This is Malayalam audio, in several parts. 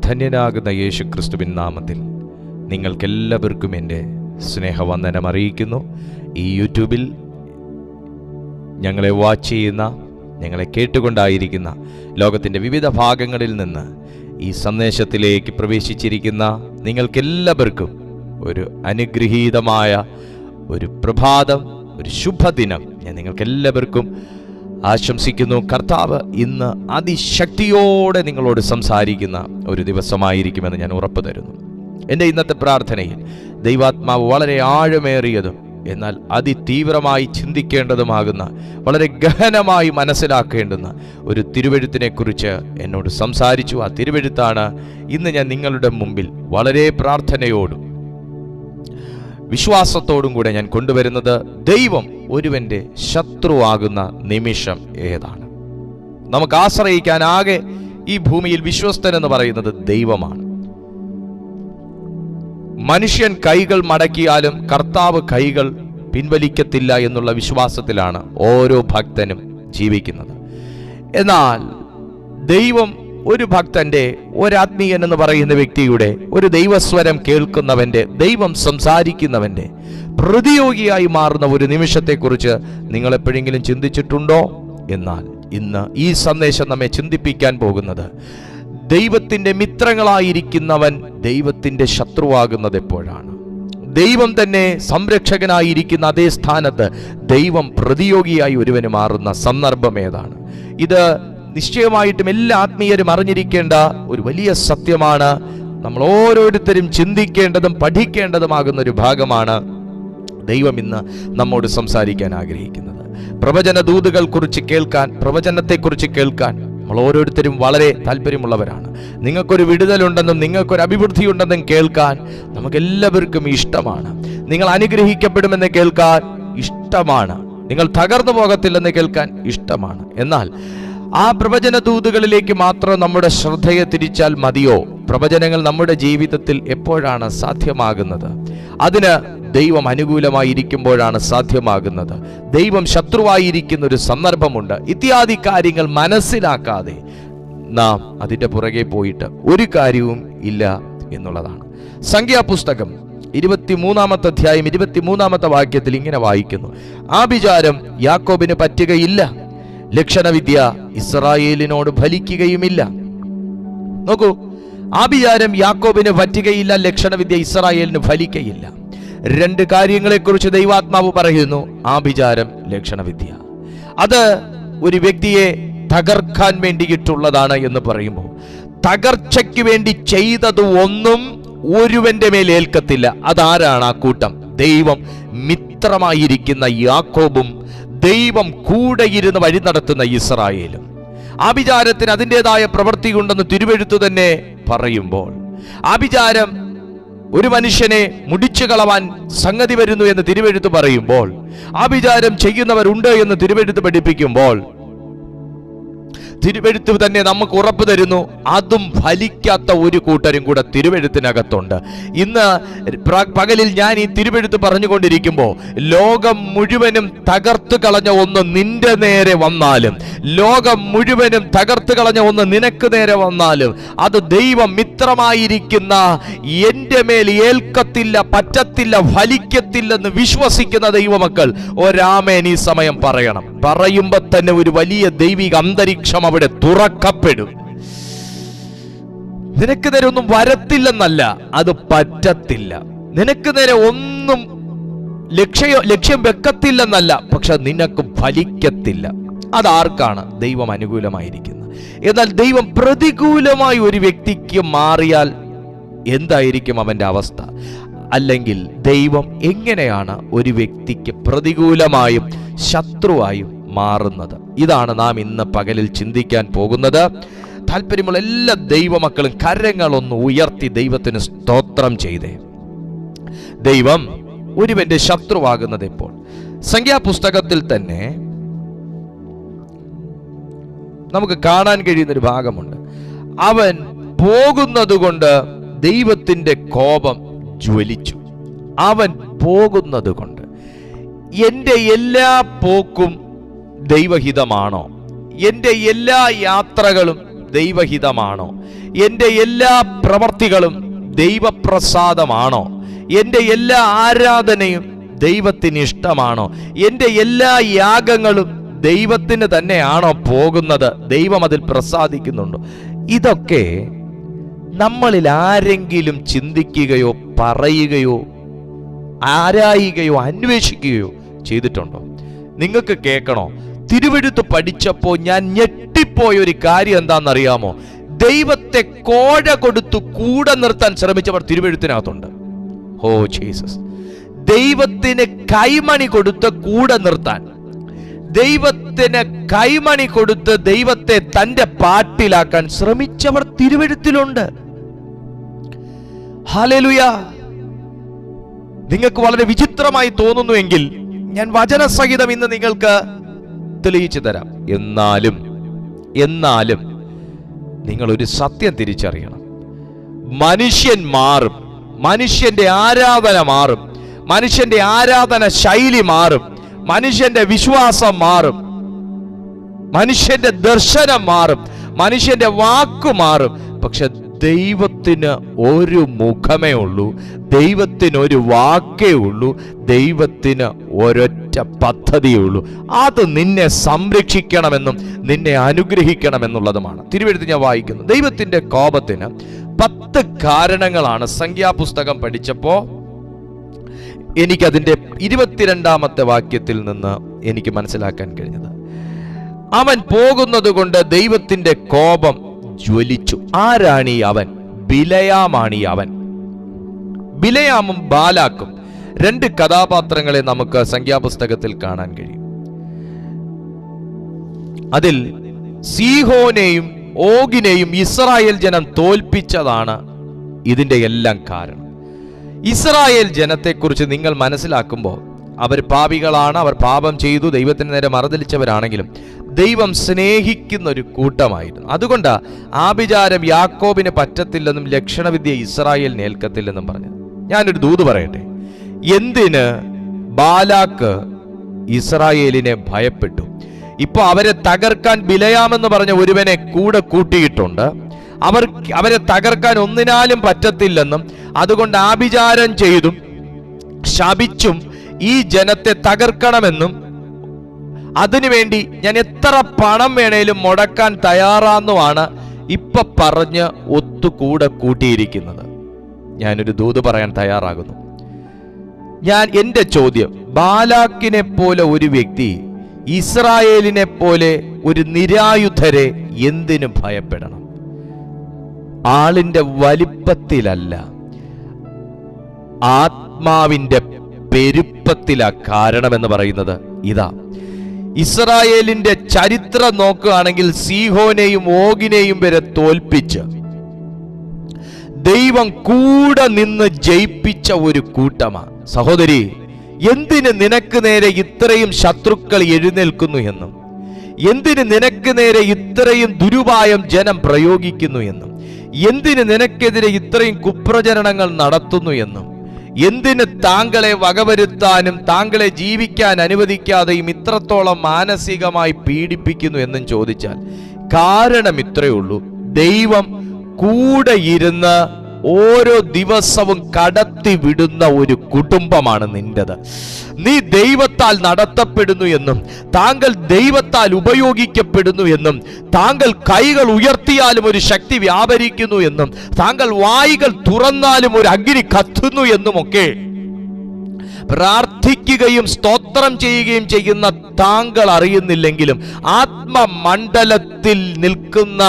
ധന്യനാകുന്ന യേശു ക്രിസ്തുവിൻ നാമത്തിൽ നിങ്ങൾക്കെല്ലാവർക്കും എൻ്റെ സ്നേഹവന്ദനം അറിയിക്കുന്നു. ഈ യൂട്യൂബിൽ ഞങ്ങളെ വാച്ച് ചെയ്യുന്ന, ഞങ്ങളെ കേട്ടുകൊണ്ടായിരിക്കുന്ന ലോകത്തിൻ്റെ വിവിധ ഭാഗങ്ങളിൽ നിന്ന് ഈ സന്ദേശത്തിലേക്ക് പ്രവേശിച്ചിരിക്കുന്ന നിങ്ങൾക്കെല്ലാവർക്കും ഒരു അനുഗ്രഹീതമായ ഒരു പ്രഭാതം, ഒരു ശുഭദിനം ഞാൻ നിങ്ങൾക്കെല്ലാവർക്കും ആശംസിക്കുന്നു. കർത്താവ് ഇന്ന് അതിശക്തിയോടെ നിങ്ങളോട് സംസാരിക്കുന്ന ഒരു ദിവസമായിരിക്കുമെന്ന് ഞാൻ ഉറപ്പ് തരുന്നു. എൻ്റെ ഇന്നത്തെ പ്രാർത്ഥനയിൽ ദൈവാത്മാവ് വളരെ ആഴമേറിയതും എന്നാൽ അതിതീവ്രമായി ചിന്തിക്കേണ്ടതുമാകുന്ന, വളരെ ഗഹനമായി മനസ്സിലാക്കേണ്ടുന്ന ഒരു തിരുവെഴുത്തിനെക്കുറിച്ച് എന്നോട് സംസാരിച്ചു. ആ തിരുവെഴുത്താണ് ഇന്ന് ഞാൻ നിങ്ങളുടെ മുമ്പിൽ വളരെ പ്രാർത്ഥനയോടും വിശ്വാസത്തോടും കൂടെ ഞാൻ കൊണ്ടുവരുന്നത്. ദൈവം ഒരുവന്റെ ശത്രുവാകുന്ന നിമിഷം ഏതാണ്? നമുക്ക് ആശ്രയിക്കാൻ ആകെ ഈ ഭൂമിയിൽ വിശ്വസ്തനെന്ന് പറയുന്നത് ദൈവമാണ്. മനുഷ്യൻ കൈകൾ മടക്കിയാലും കർത്താവ് കൈകൾ പിൻവലിക്കത്തില്ല എന്നുള്ള വിശ്വാസത്തിലാണ് ഓരോ ഭക്തനും ജീവിക്കുന്നത്. എന്നാൽ ദൈവം ഒരു ഭക്തന്റെ, ഒരാത്മീയൻ എന്ന് പറയുന്ന വ്യക്തിയുടെ, ഒരു ദൈവസ്വരം കേൾക്കുന്നവന്റെ, ദൈവം സംസാരിക്കുന്നവന്റെ പ്രതിയോഗിയായി മാറുന്ന ഒരു നിമിഷത്തെക്കുറിച്ച് നിങ്ങൾ എപ്പോഴെങ്കിലും ചിന്തിച്ചിട്ടുണ്ടോ? എന്നാൽ ഇന്ന് ഈ സന്ദേശം നമ്മെ ചിന്തിപ്പിക്കാൻ പോകുന്നത്, ദൈവത്തിന്റെ മിത്രങ്ങളായിരിക്കുന്നവൻ ദൈവത്തിന്റെ ശത്രുവാകുന്നത് എപ്പോഴാണ്? ദൈവം തന്നെ സംരക്ഷകനായിരിക്കുന്ന അതേ സ്ഥാനത്ത് ദൈവം പ്രതിയോഗിയായി ഒരുവന് മാറുന്ന സന്ദർഭം ഏതാണ്? ഇത് നിശ്ചയമായിട്ടും എല്ലാ ആത്മീയരും അറിഞ്ഞിരിക്കേണ്ട ഒരു വലിയ സത്യമാണ്. നമ്മൾ ഓരോരുത്തരും ചിന്തിക്കേണ്ടതും പഠിക്കേണ്ടതുമാകുന്ന ഒരു ഭാഗമാണ് ദൈവം ഇന്ന് നമ്മോട് സംസാരിക്കാൻ ആഗ്രഹിക്കുന്നത്. പ്രവചന ദൂതുകൾ കുറിച്ച് കേൾക്കാൻ, പ്രവചനത്തെക്കുറിച്ച് കേൾക്കാൻ നമ്മൾ ഓരോരുത്തരും വളരെ താല്പര്യമുള്ളവരാണ്. നിങ്ങൾക്കൊരു വിടുതലുണ്ടെന്നും നിങ്ങൾക്കൊരു അഭിവൃദ്ധി ഉണ്ടെന്നും കേൾക്കാൻ നമുക്കെല്ലാവർക്കും ഇഷ്ടമാണ്. നിങ്ങൾ അനുഗ്രഹിക്കപ്പെടുമെന്ന് കേൾക്കാൻ ഇഷ്ടമാണ്. നിങ്ങൾ തകർന്നു പോകത്തില്ലെന്ന് കേൾക്കാൻ ഇഷ്ടമാണ്. എന്നാൽ ആ പ്രവചന ദൂതുകളിലേക്ക് മാത്രം നമ്മുടെ ശ്രദ്ധയെ തിരിച്ചാൽ മതിയോ? പ്രവചനങ്ങൾ നമ്മുടെ ജീവിതത്തിൽ എപ്പോഴാണ് സാധ്യമാകുന്നത്? അതിന് ദൈവം അനുകൂലമായിരിക്കുമ്പോഴാണ് സാധ്യമാകുന്നത്. ദൈവം ശത്രുവായിരിക്കുന്ന ഒരു സന്ദർഭമുണ്ട്. ഇത്യാദി കാര്യങ്ങൾ മനസ്സിലാക്കാതെ നാം അതിൻ്റെ പുറകെ പോയിട്ട് ഒരു കാര്യവും ഇല്ല എന്നുള്ളതാണ്. സംഖ്യാപുസ്തകം 23-ാമത്തെ അധ്യായം 23-ാമത്തെ വാക്യത്തിൽ ഇങ്ങനെ വായിക്കുന്നു: ആഭിചാരം യാക്കോബിന് പറ്റുകയില്ല, ലക്ഷണവിദ്യ ഇസ്രായേലിനോട് ഫലിക്കുകയുമില്ല. നോക്കൂ, ആഭിചാരം യാക്കോബിന് പറ്റുകയില്ല, ലക്ഷണവിദ്യ ഇസ്രായേലിന് ഫലിക്കയില്ല. രണ്ട് കാര്യങ്ങളെക്കുറിച്ച് ദൈവാത്മാവ് പറയുന്നു: ആഭിചാരം, ലക്ഷണവിദ്യ. അത് ഒരു വ്യക്തിയെ തകർക്കാൻ വേണ്ടിയിട്ടുള്ളതാണ് എന്ന് പറയുമ്പോൾ, തകർച്ചയ്ക്ക് വേണ്ടി ചെയ്തത് ഒന്നും ഒരുവന്റെ മേൽ ഏൽക്കത്തില്ല. അതാരാണ് ആ കൂട്ടം? ദൈവം മിത്രമായിരിക്കുന്ന യാക്കോബും ദൈവം കൂടെ ഇരുന്ന് വഴി നടത്തുന്ന ഇസ്രായേലും. ആഭിചാരത്തിന് അതിൻ്റെതായ പ്രവൃത്തി ഉണ്ടെന്ന് തിരുവെഴുത്ത് തന്നെ പറയുമ്പോൾ, ആഭിചാരം ഒരു മനുഷ്യനെ മുടിച്ചു കളവാൻ സംഗതി വരുന്നു എന്ന് തിരുവെഴുത്ത് പറയുമ്പോൾ, ആഭിചാരം ചെയ്യുന്നവരുണ്ട് എന്ന് തിരുവെഴുത്ത് പഠിപ്പിക്കുമ്പോൾ, തിരുവെഴുത്ത് തന്നെ നമുക്ക് ഉറപ്പ് തരുന്നു അതും ഫലിക്കാത്ത ഒരു കൂട്ടരും കൂടെ തിരുവെഴുത്തിനകത്തുണ്ട്. ഇന്ന് പകലിൽ ഞാൻ ഈ തിരുവെഴുത്ത് പറഞ്ഞുകൊണ്ടിരിക്കുമ്പോൾ, ലോകം മുഴുവനും തകർത്ത് കളഞ്ഞ ഒന്ന് നിന്റെ നേരെ വന്നാലും, ലോകം മുഴുവനും തകർത്ത് കളഞ്ഞ ഒന്ന് നിനക്ക് നേരെ വന്നാലും, അത് ദൈവം മിത്രമായിരിക്കുന്ന എൻ്റെ മേൽ ഏൽക്കത്തില്ല, പറ്റത്തില്ല, ഫലിക്കത്തില്ലെന്ന് വിശ്വസിക്കുന്ന ദൈവമക്കൾ ഒരാമേൻ ഈ സമയം പറയണം. പറയുമ്പോൾ തന്നെ ഒരു വലിയ ദൈവിക അന്തരീക്ഷം അവിടെ തുറക്കപ്പെടും. നിനക്ക് നേരെ ഒന്നും വരത്തില്ലെന്നല്ല, അത് പറ്റത്തില്ല. നിനക്ക് നേരെ ഒന്നും ലക്ഷ്യം വെക്കത്തില്ലെന്നല്ല, പക്ഷെ നിനക്ക് ഫലിക്കത്തില്ല. അതാർക്കാണ്? ദൈവം അനുകൂലമായിരിക്കുന്നത്. എന്നാൽ ദൈവം പ്രതികൂലമായി ഒരു വ്യക്തിക്ക് മാറിയാൽ എന്തായിരിക്കും അവന്റെ അവസ്ഥ? അല്ലെങ്കിൽ ദൈവം എങ്ങനെയാണ് ഒരു വ്യക്തിക്ക് പ്രതികൂലമായും ശത്രുവായും മാറുന്നത്? ഇതാണ് നാം ഇന്ന് പകലിൽ ചിന്തിക്കാൻ പോകുന്നത്. താല്പര്യമുള്ള എല്ലാ ദൈവമക്കളും കരങ്ങളൊന്ന് ഉയർത്തി ദൈവത്തിന് സ്തോത്രം ചെയ്തേ. ദൈവം ഒരുവന്റെ ശത്രുവാകുന്നത് എപ്പോൾ? സംഖ്യാപുസ്തകത്തിൽ തന്നെ നമുക്ക് കാണാൻ കഴിയുന്നൊരു ഭാഗമുണ്ട്. അവൻ പോകുന്നത് കൊണ്ട് ദൈവത്തിന്റെ കോപം ജ്വലിച്ചു. അവൻ പോകുന്നത് കൊണ്ട്. എൻ്റെ എല്ലാ പോക്കും ദൈവഹിതമാണോ? എൻ്റെ എല്ലാ യാത്രകളും ദൈവഹിതമാണോ? എൻ്റെ എല്ലാ പ്രവർത്തികളും ദൈവപ്രസാദമാണോ? എൻ്റെ എല്ലാ ആരാധനയും ദൈവത്തിന് ഇഷ്ടമാണോ? എൻ്റെ എല്ലാ യാഗങ്ങളും ദൈവത്തിന് തന്നെയാണോ പോകുന്നത്? ദൈവം അതിൽ പ്രസാദിക്കുന്നുണ്ടോ? ഇതൊക്കെ നമ്മളിൽ ആരെങ്കിലും ചിന്തിക്കുകയോ പറയുകയോ ആരായുകയോ അന്വേഷിക്കുകയോ ചെയ്തിട്ടുണ്ടോ? നിങ്ങൾക്ക് കേൾക്കണോ? തിരുവെഴുത്ത് പഠിച്ചപ്പോൾ ഞാൻ ഞെട്ടിപ്പോയ ഒരു കാര്യം എന്താണെന്നറിയാമോ? ദൈവത്തെ കോഴ കൊടുത്തു കൂടെ നിർത്താൻ ശ്രമിച്ചവർ തിരുവെഴുത്തിനകത്തുണ്ട്. Oh Jesus! ദൈവത്തിന് കൈമണി കൊടുത്ത് കൂടെ നിർത്താൻ, ദൈവത്തിന് കൈമണി കൊടുത്ത് ദൈവത്തെ തന്റെ പാട്ടിലാക്കാൻ ശ്രമിച്ചവർ തിരുവെഴുത്തിലുണ്ട്. ഹല്ലേലൂയ! നിങ്ങൾക്ക് വളരെ വിചിത്രമായി തോന്നുന്നുവെങ്കിൽ ഞാൻ വചനസഹിതം ഇന്ന് നിങ്ങൾക്ക് തെളിയിച്ചു തരാം. എന്നാലും നിങ്ങൾ ഒരു സത്യം തിരിച്ചറിയണം. മനുഷ്യൻ മാറും, മനുഷ്യന്റെ ആരാധന മാറും, മനുഷ്യന്റെ ആരാധന ശൈലി മാറും, മനുഷ്യന്റെ വിശ്വാസം മാറും, മനുഷ്യന്റെ ദർശനം മാറും, മനുഷ്യന്റെ വാക്ക് മാറും. പക്ഷെ ദൈവത്തിന് ഒരു മുഖമേ ഉള്ളൂ, ദൈവത്തിന് ഒരു വാക്കേ ഉള്ളൂ, ദൈവത്തിന് ഒരൊറ്റ പദ്ധതിയേ ഉള്ളൂ. അത് നിന്നെ സംരക്ഷിക്കണമെന്നും നിന്നെ അനുഗ്രഹിക്കണമെന്നുള്ളതുമാണ്. തിരുവെഴുത്ത് ഞാൻ വായിക്കുന്നു. ദൈവത്തിന്റെ കോപത്തിന് 10 കാരണങ്ങളാണ് സംഖ്യാപുസ്തകം പഠിച്ചപ്പോ എനിക്കതിൻ്റെ 22-ാമത്തെ വാക്യത്തിൽ നിന്ന് എനിക്ക് മനസ്സിലാക്കാൻ കഴിഞ്ഞത്. അവൻ പോകുന്നത് കൊണ്ട് ദൈവത്തിന്റെ കോപം ജ്വലിച്ചു. ആരാണീ അവൻ? ബിലയാമാണീ അവൻ. ബിലയാമും ബാലാക്കും 2 കഥാപാത്രങ്ങളെ നമുക്ക് സംഖ്യാപുസ്തകത്തിൽ കാണാൻ കഴിയും. അതിൽ സീഹോനെയും ഓഗിനെയും ഇസ്രായേൽ ജനം തോൽപ്പിച്ചതാണ് ഇതിന്റെ എല്ലാം കാരണം. ഇസ്രായേൽ ജനത്തെക്കുറിച്ച് നിങ്ങൾ മനസ്സിലാക്കുമ്പോൾ അവർ പാപികളാണ്, അവർ പാപം ചെയ്തു, ദൈവത്തിന് നേരെ മറുതലിച്ചവരാണെങ്കിലും ദൈവം സ്നേഹിക്കുന്ന ഒരു കൂട്ടമായിരുന്നു. അതുകൊണ്ട് ആഭിചാരം യാക്കോബിന് പറ്റത്തില്ലെന്നും ലക്ഷണവിദ്യ ഇസ്രായേലിന് ഏൽക്കത്തില്ലെന്നും പറഞ്ഞു. ഞാനൊരു ദൂത് പറയട്ടെ. എന്തിന് ബാലാക്ക് ഇസ്രായേലിനെ ഭയപ്പെട്ടു? ഇപ്പൊ അവരെ തകർക്കാൻ ബിലയാമെന്ന് പറഞ്ഞ ഒരുവനെ കൂടെ കൂട്ടിയിട്ടുണ്ട്. അവരെ തകർക്കാൻ ഒന്നിനാലും പറ്റത്തില്ലെന്നും അതുകൊണ്ട് ആഭിചാരം ചെയ്തും ശപിച്ചും ഈ ജനത്തെ തകർക്കണമെന്നും അതിനുവേണ്ടി ഞാൻ എത്ര പണം വേണേലും മുടക്കാൻ തയ്യാറാന്നുമാണ് ഇപ്പൊ പറഞ്ഞ് ഒത്തുകൂടെ കൂട്ടിയിരിക്കുന്നത്. ഞാനൊരു ദൂത് പറയാൻ തയ്യാറാകുന്നു. എന്റെ ചോദ്യം, ബാലാക്കിനെ പോലെ ഒരു വ്യക്തി ഇസ്രായേലിനെ പോലെ ഒരു നിരായുധരെ എന്തിനു ഭയപ്പെടണം? ആളിന്റെ വലിപ്പത്തിലല്ല, ആത്മാവിന്റെ പെരുപ്പത്തിലാ കാരണമെന്ന് പറയുന്നത് ഇതാ. ഇസ്രായേലിന്റെ ചരിത്രം നോക്കുകയാണെങ്കിൽ സീഹോനെയും ഓഗിനെയും വരെ തോൽപ്പിച്ച് ദൈവം കൂടെ നിന്ന് ജയിപ്പിച്ച ഒരു കൂട്ടമാണ്. സഹോദരി, എന്തിന് നിനക്ക് നേരെ ഇത്രയും ശത്രുക്കൾ എഴുന്നേൽക്കുന്നു എന്നും എന്തിന് നിനക്ക് നേരെ ഇത്രയും ദുരുപായം ജനം പ്രയോഗിക്കുന്നു എന്നും എന്തിന് നിനക്കെതിരെ ഇത്രയും കുപ്രചരണങ്ങൾ നടത്തുന്നു എന്നും എന്തിന് താങ്കളെ വകവരുത്താനും താങ്കളെ ജീവിക്കാൻ അനുവദിക്കാതെയും ഇത്രത്തോളം മാനസികമായി പീഡിപ്പിക്കുന്നു എന്നും ചോദിച്ചാൽ കാരണം ഇത്രയേ ഉള്ളൂ. ദൈവം കൂടെ ഇരുന്ന് ഓരോ ദിവസവും കടത്തി വിടുന്ന ഒരു കുടുംബമാണ് നിന്റേത്. നീ ദൈവത്താൽ നടത്തപ്പെടുന്നു എന്നും താങ്കൾ ദൈവത്താൽ ഉപയോഗിക്കപ്പെടുന്നു എന്നും താങ്കൾ കൈകൾ ഉയർത്തിയാലും ഒരു ശക്തി വ്യാപരിക്കുന്നു എന്നും താങ്കൾ വായികൾ തുറന്നാലും ഒരു അഗ്നി കത്തുന്നു എന്നുമൊക്കെ പ്രാർത്ഥിക്കുകയും സ്തോത്രം ചെയ്യുകയും ചെയ്യുന്ന താങ്കൾ അറിയുന്നില്ലെങ്കിലും ആത്മമണ്ഡലത്തിൽ നിൽക്കുന്ന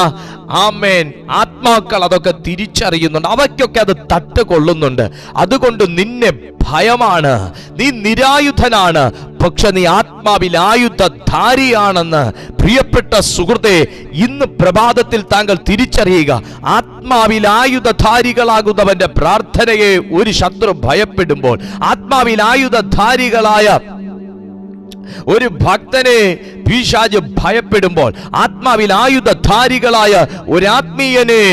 ആമേൻ ആത്മാക്കൾ അതൊക്കെ തിരിച്ചറിയുന്നുണ്ട്. അവയ്ക്കൊക്കെ അത് തട്ടുകൊള്ളുന്നുണ്ട്. അതുകൊണ്ട് നിന്നെ ഭയമാണ്, നീ നിരായുധനാണ്, പക്ഷെ നീ ആത്മാവിൽ ആയുധധാരിയാണെന്ന് പ്രിയപ്പെട്ട സുഹൃത്തെ ഇന്ന് പ്രഭാതത്തിൽ താങ്കൾ തിരിച്ചറിയുക. ആത്മാവിൽ ആയുധധാരികളാകുന്നവന്റെ പ്രാർത്ഥനയെ ഒരു ശത്രു ഭയപ്പെടുമ്പോൾ, ആത്മാവിൽ ആയുധധാരികളായ ഒരു ഭക്തനെ പിശാച് ഭയപ്പെടുമ്പോൾ, ആത്മാവിൽ ആയുധധാരികളായ ഒരു ആത്മീയനെ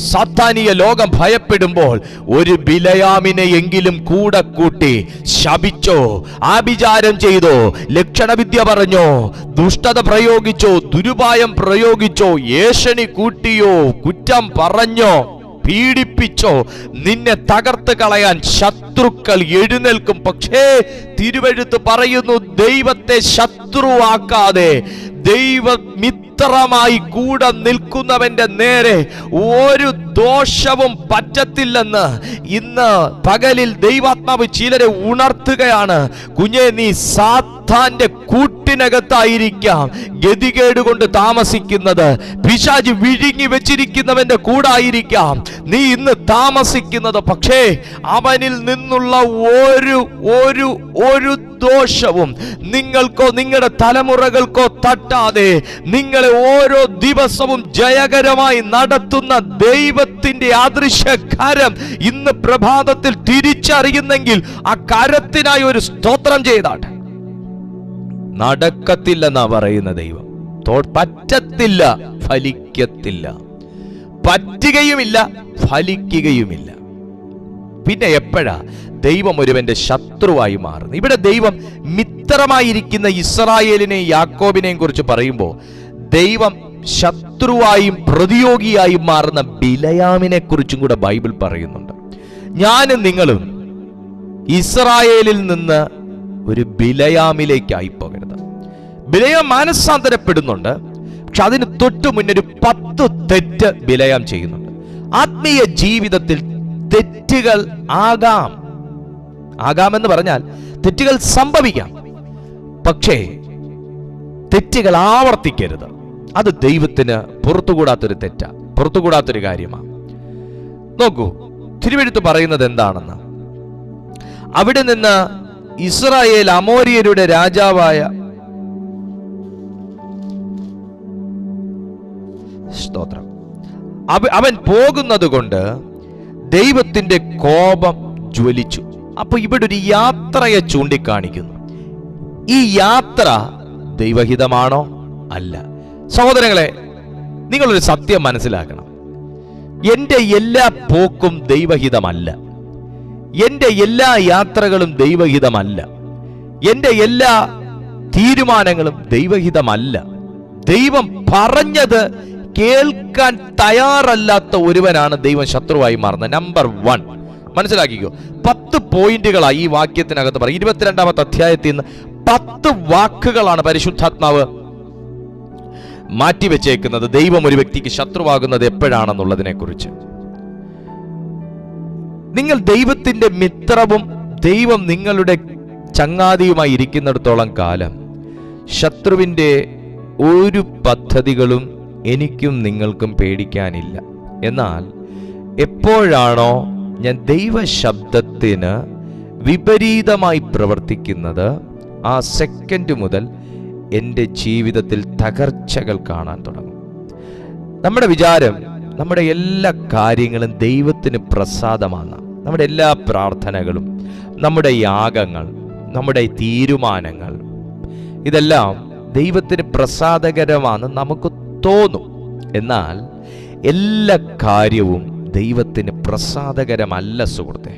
സാത്താനിക ലോകം ഭയപ്പെടുമ്പോൾ, ഒരു ബിലയാമിനെ എങ്കിലും കൂടെ കൂട്ടി ശപിച്ചോ, ആഭിചാരം ചെയ്തോ, ലക്ഷണവിദ്യ പറഞ്ഞോ, ദുഷ്ടത പ്രയോഗിച്ചോ, ദുരുപായം പ്രയോഗിച്ചോ, ഏഷണി കൂട്ടിയോ, കുറ്റം പറഞ്ഞോ, പീഡിപ്പിച്ചോ, നിന്നെ തകർത്ത് കളയാൻ ശത്രുക്കൾ എഴുന്നേൽക്കും. പക്ഷേ തിരുവെഴുത്ത് പറയുന്നു, ദൈവത്തെ ശത്രുവാക്കാതെ ദൈവമിത്രമായി കൂടെ നിൽക്കുന്നവന്റെ നേരെ ഒരു ദോഷവും പറ്റത്തില്ലെന്ന് ഇന്ന് പകലിൽ ദൈവാത്മാവ് ചിലരെ ഉണർത്തുകയാണ്. കുഞ്ഞെ, നീ സാത്താന്റെ കൂട്ടിനകത്തായിരിക്കാം ഗതികേട് കൊണ്ട് താമസിക്കുന്നത്. പിശാച് വിഴുങ്ങി വെച്ചിരിക്കുന്നവന്റെ കൂടായിരിക്കാം നീ ഇന്ന് താമസിക്കുന്നത്. പക്ഷേ അവനിൽ നിന്നുള്ള ഒരു ദോഷവും നിങ്ങൾക്കോ നിങ്ങളുടെ തലമുറകൾക്കോ തട്ടാതെ നിങ്ങളെ ഓരോ ദിവസവും ജയകരമായി നടത്തുന്ന ദൈവത്തിന്റെ അദൃശ്യ കരം ഇന്ന് പ്രഭാതത്തിൽ തിരിച്ചറിയുന്നെങ്കിൽ ആ കരത്തിനായി ഒരു സ്തോത്രം ചെയ്താട്ടെ. നടക്കത്തില്ലെന്നാ പറയുന്ന ദൈവം. പറ്റത്തില്ല, ഫലിക്കത്തില്ല. പറ്റുകയുമില്ല, ഫലിക്കുകയുമില്ല. പിന്നെ എപ്പോഴാ ദൈവം ഒരുവന്റെ ശത്രുവായി മാറുന്നത്? ഇവിടെ ദൈവം മിത്രമായിരിക്കുന്ന ഇസ്രായേലിനെയും യാക്കോബിനെയും കുറിച്ച് പറയുമ്പോൾ ദൈവം ശത്രുവായും പ്രതിയോഗിയായും മാറുന്ന ബിലയാമിനെ കുറിച്ചും കൂടെ ബൈബിൾ പറയുന്നുണ്ട്. ഞാനും നിങ്ങളും ഇസ്രായേലിൽ നിന്ന് ഒരു ബിലയാമിലേക്കായി പോകരുത്. ബിലയാം മാനസാന്തരപ്പെടുന്നുണ്ട്, പക്ഷെ അതിന് തൊട്ടു മുന്നേ ഒരു 10 തെറ്റ് ബിലയാം ചെയ്യുന്നുണ്ട്. ആത്മീയ ജീവിതത്തിൽ തെറ്റുകൾ ആകാമെന്ന് പറഞ്ഞാൽ തെറ്റുകൾ സംഭവിക്കാം, പക്ഷേ തെറ്റുകൾ ആവർത്തിക്കരുത്. അത് ദൈവത്തിന് പുറത്തുകൂടാത്തൊരു തെറ്റാ, പുറത്തുകൂടാത്തൊരു കാര്യമാണ്. നോക്കൂ, തിരുവെഴുത്ത് പറയുന്നത് എന്താണെന്ന്. അവിടെ നിന്ന് ഇസ്രായേൽ അമോര്യരുടെ രാജാവായ സ്തോത്രം അവൻ പോകുന്നത് കൊണ്ട് ദൈവത്തിന്റെ കോപം ജ്വലിച്ചു. അപ്പൊ ഇവിടെ ഒരു യാത്രയെ ചൂണ്ടിക്കാണിക്കുന്നു. ഈ യാത്ര ദൈവഹിതമാണോ? അല്ല. സഹോദരങ്ങളെ, നിങ്ങളൊരു സത്യം മനസ്സിലാക്കണം. എൻ്റെ എല്ലാ പോക്കും ദൈവഹിതമല്ല. എൻ്റെ എല്ലാ യാത്രകളും ദൈവഹിതമല്ല. എൻ്റെ എല്ലാ തീരുമാനങ്ങളും ദൈവഹിതമല്ല. ദൈവം പറഞ്ഞത് കേൾക്കാൻ തയ്യാറല്ലാത്ത ഒരുവനാണ് ദൈവം ശത്രുവായി മാറുന്നത്. നമ്പർ 1 മനസ്സിലാക്കിക്കോ. 10 പോയിന്റുകളായി ഈ വാക്യത്തിനകത്ത് പറയും. 22-ാമത്തെ അധ്യായത്തിൽ നിന്ന് 10 വാക്കുകളാണ് പരിശുദ്ധാത്മാവ് മാറ്റിവെച്ചേക്കുന്നത് ദൈവം ഒരു വ്യക്തിക്ക് ശത്രുവാകുന്നത് എപ്പോഴാണെന്നുള്ളതിനെ കുറിച്ച്. നിങ്ങൾ ദൈവത്തിന്റെ മിത്രവും ദൈവം നിങ്ങളുടെ ചങ്ങാതിയുമായി ഇരിക്കുന്നിടത്തോളം കാലം ശത്രുവിന്റെ ഒരു പദ്ധതികളും എനിക്കും നിങ്ങൾക്കും പേടിക്കാനില്ല. എന്നാൽ എപ്പോഴാണോ ഞാൻ ദൈവശബ്ദത്തിന് വിപരീതമായി പ്രവർത്തിക്കുന്നത്, ആ സെക്കൻഡ് മുതൽ എൻ്റെ ജീവിതത്തിൽ തകർച്ചകൾ കാണാൻ തുടങ്ങും. നമ്മുടെ വിചാരം നമ്മുടെ എല്ലാ കാര്യങ്ങളും ദൈവത്തിന് പ്രസാദമാണ്. നമ്മുടെ എല്ലാ പ്രാർത്ഥനകളും, നമ്മുടെ യാഗങ്ങൾ, നമ്മുടെ തീരുമാനങ്ങൾ, ഇതെല്ലാം ദൈവത്തിന് പ്രസാദകരമാണ് നമുക്ക് തോന്നും. എന്നാൽ എല്ലാ കാര്യവും ദൈവത്തിന് പ്രസാദകരമല്ല സുഹൃത്തെ.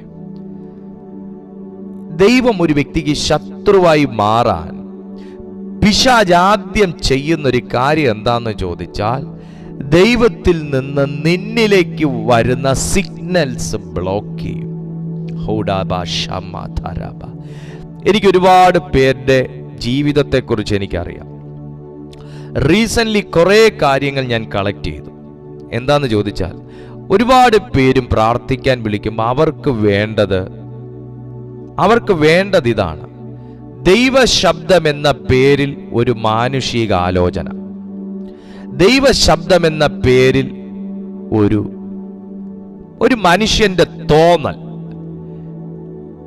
ദൈവം ഒരു വ്യക്തിക്ക് ശത്രുവായി മാറാൻ പിശാച് ആദ്യം ചെയ്യുന്നൊരു കാര്യം എന്താന്ന് ചോദിച്ചാൽ, ദൈവത്തിൽ നിന്ന് നിന്നിലേക്ക് വരുന്ന സിഗ്നൽസ് ബ്ലോക്ക് ചെയ്യും. എനിക്ക് ഒരുപാട് പേരുടെ ജീവിതത്തെക്കുറിച്ച് എനിക്കറിയാം. റീസെൻ്റ്ലി കുറേ കാര്യങ്ങൾ ഞാൻ കളക്ട് ചെയ്തു. എന്താന്ന് ചോദിച്ചാൽ, ഒരുപാട് പേരും പ്രാർത്ഥിക്കാൻ വിളിക്കുമ്പോൾ അവർക്ക് വേണ്ടത് ഇതാണ്: ദൈവശബ്ദം എന്ന പേരിൽ ഒരു മാനുഷിക ആലോചന, ദൈവശബ്ദം എന്ന പേരിൽ ഒരു മനുഷ്യന്റെ തോന്നൽ.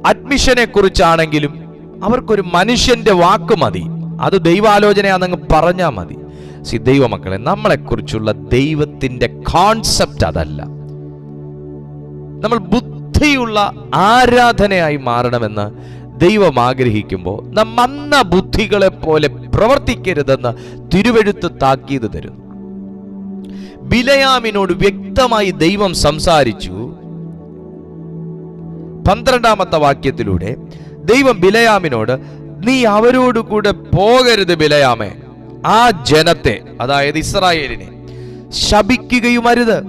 അഡ്മിഷനെ കുറിച്ചാണെങ്കിലും അവർക്കൊരു മനുഷ്യന്റെ വാക്ക് മതി, അത് ദൈവാലോചനയാണെന്ന് പറഞ്ഞാൽ മതി. ദൈവമക്കളെ, നമ്മളെക്കുറിച്ചുള്ള ദൈവത്തിന്റെ കോൺസെപ്റ്റ് അതല്ല. നമ്മൾ ബുദ്ധിയുള്ള ആരാധനയായി മാറണമെന്ന് ദൈവം ആഗ്രഹിക്കുമ്പോൾ നാം മന്ദബുദ്ധികളെ പോലെ പ്രവർത്തിക്കരുതെന്ന് തിരുവെഴുത്ത് താക്കീത് തരുന്നു. ബിലയാമിനോട് വ്യക്തമായി ദൈവം സംസാരിച്ചു. 12-ാമത്തെ വാക്യത്തിലൂടെ ദൈവം ബിലയാമിനോട്, നീ അവരോട് കൂടെ പോകരുത് ബിലയാമേ, ആ ജനത്തെ, അതായത് ഇസ്രായേലിനെ ശപിക്കുകയും അരുത്,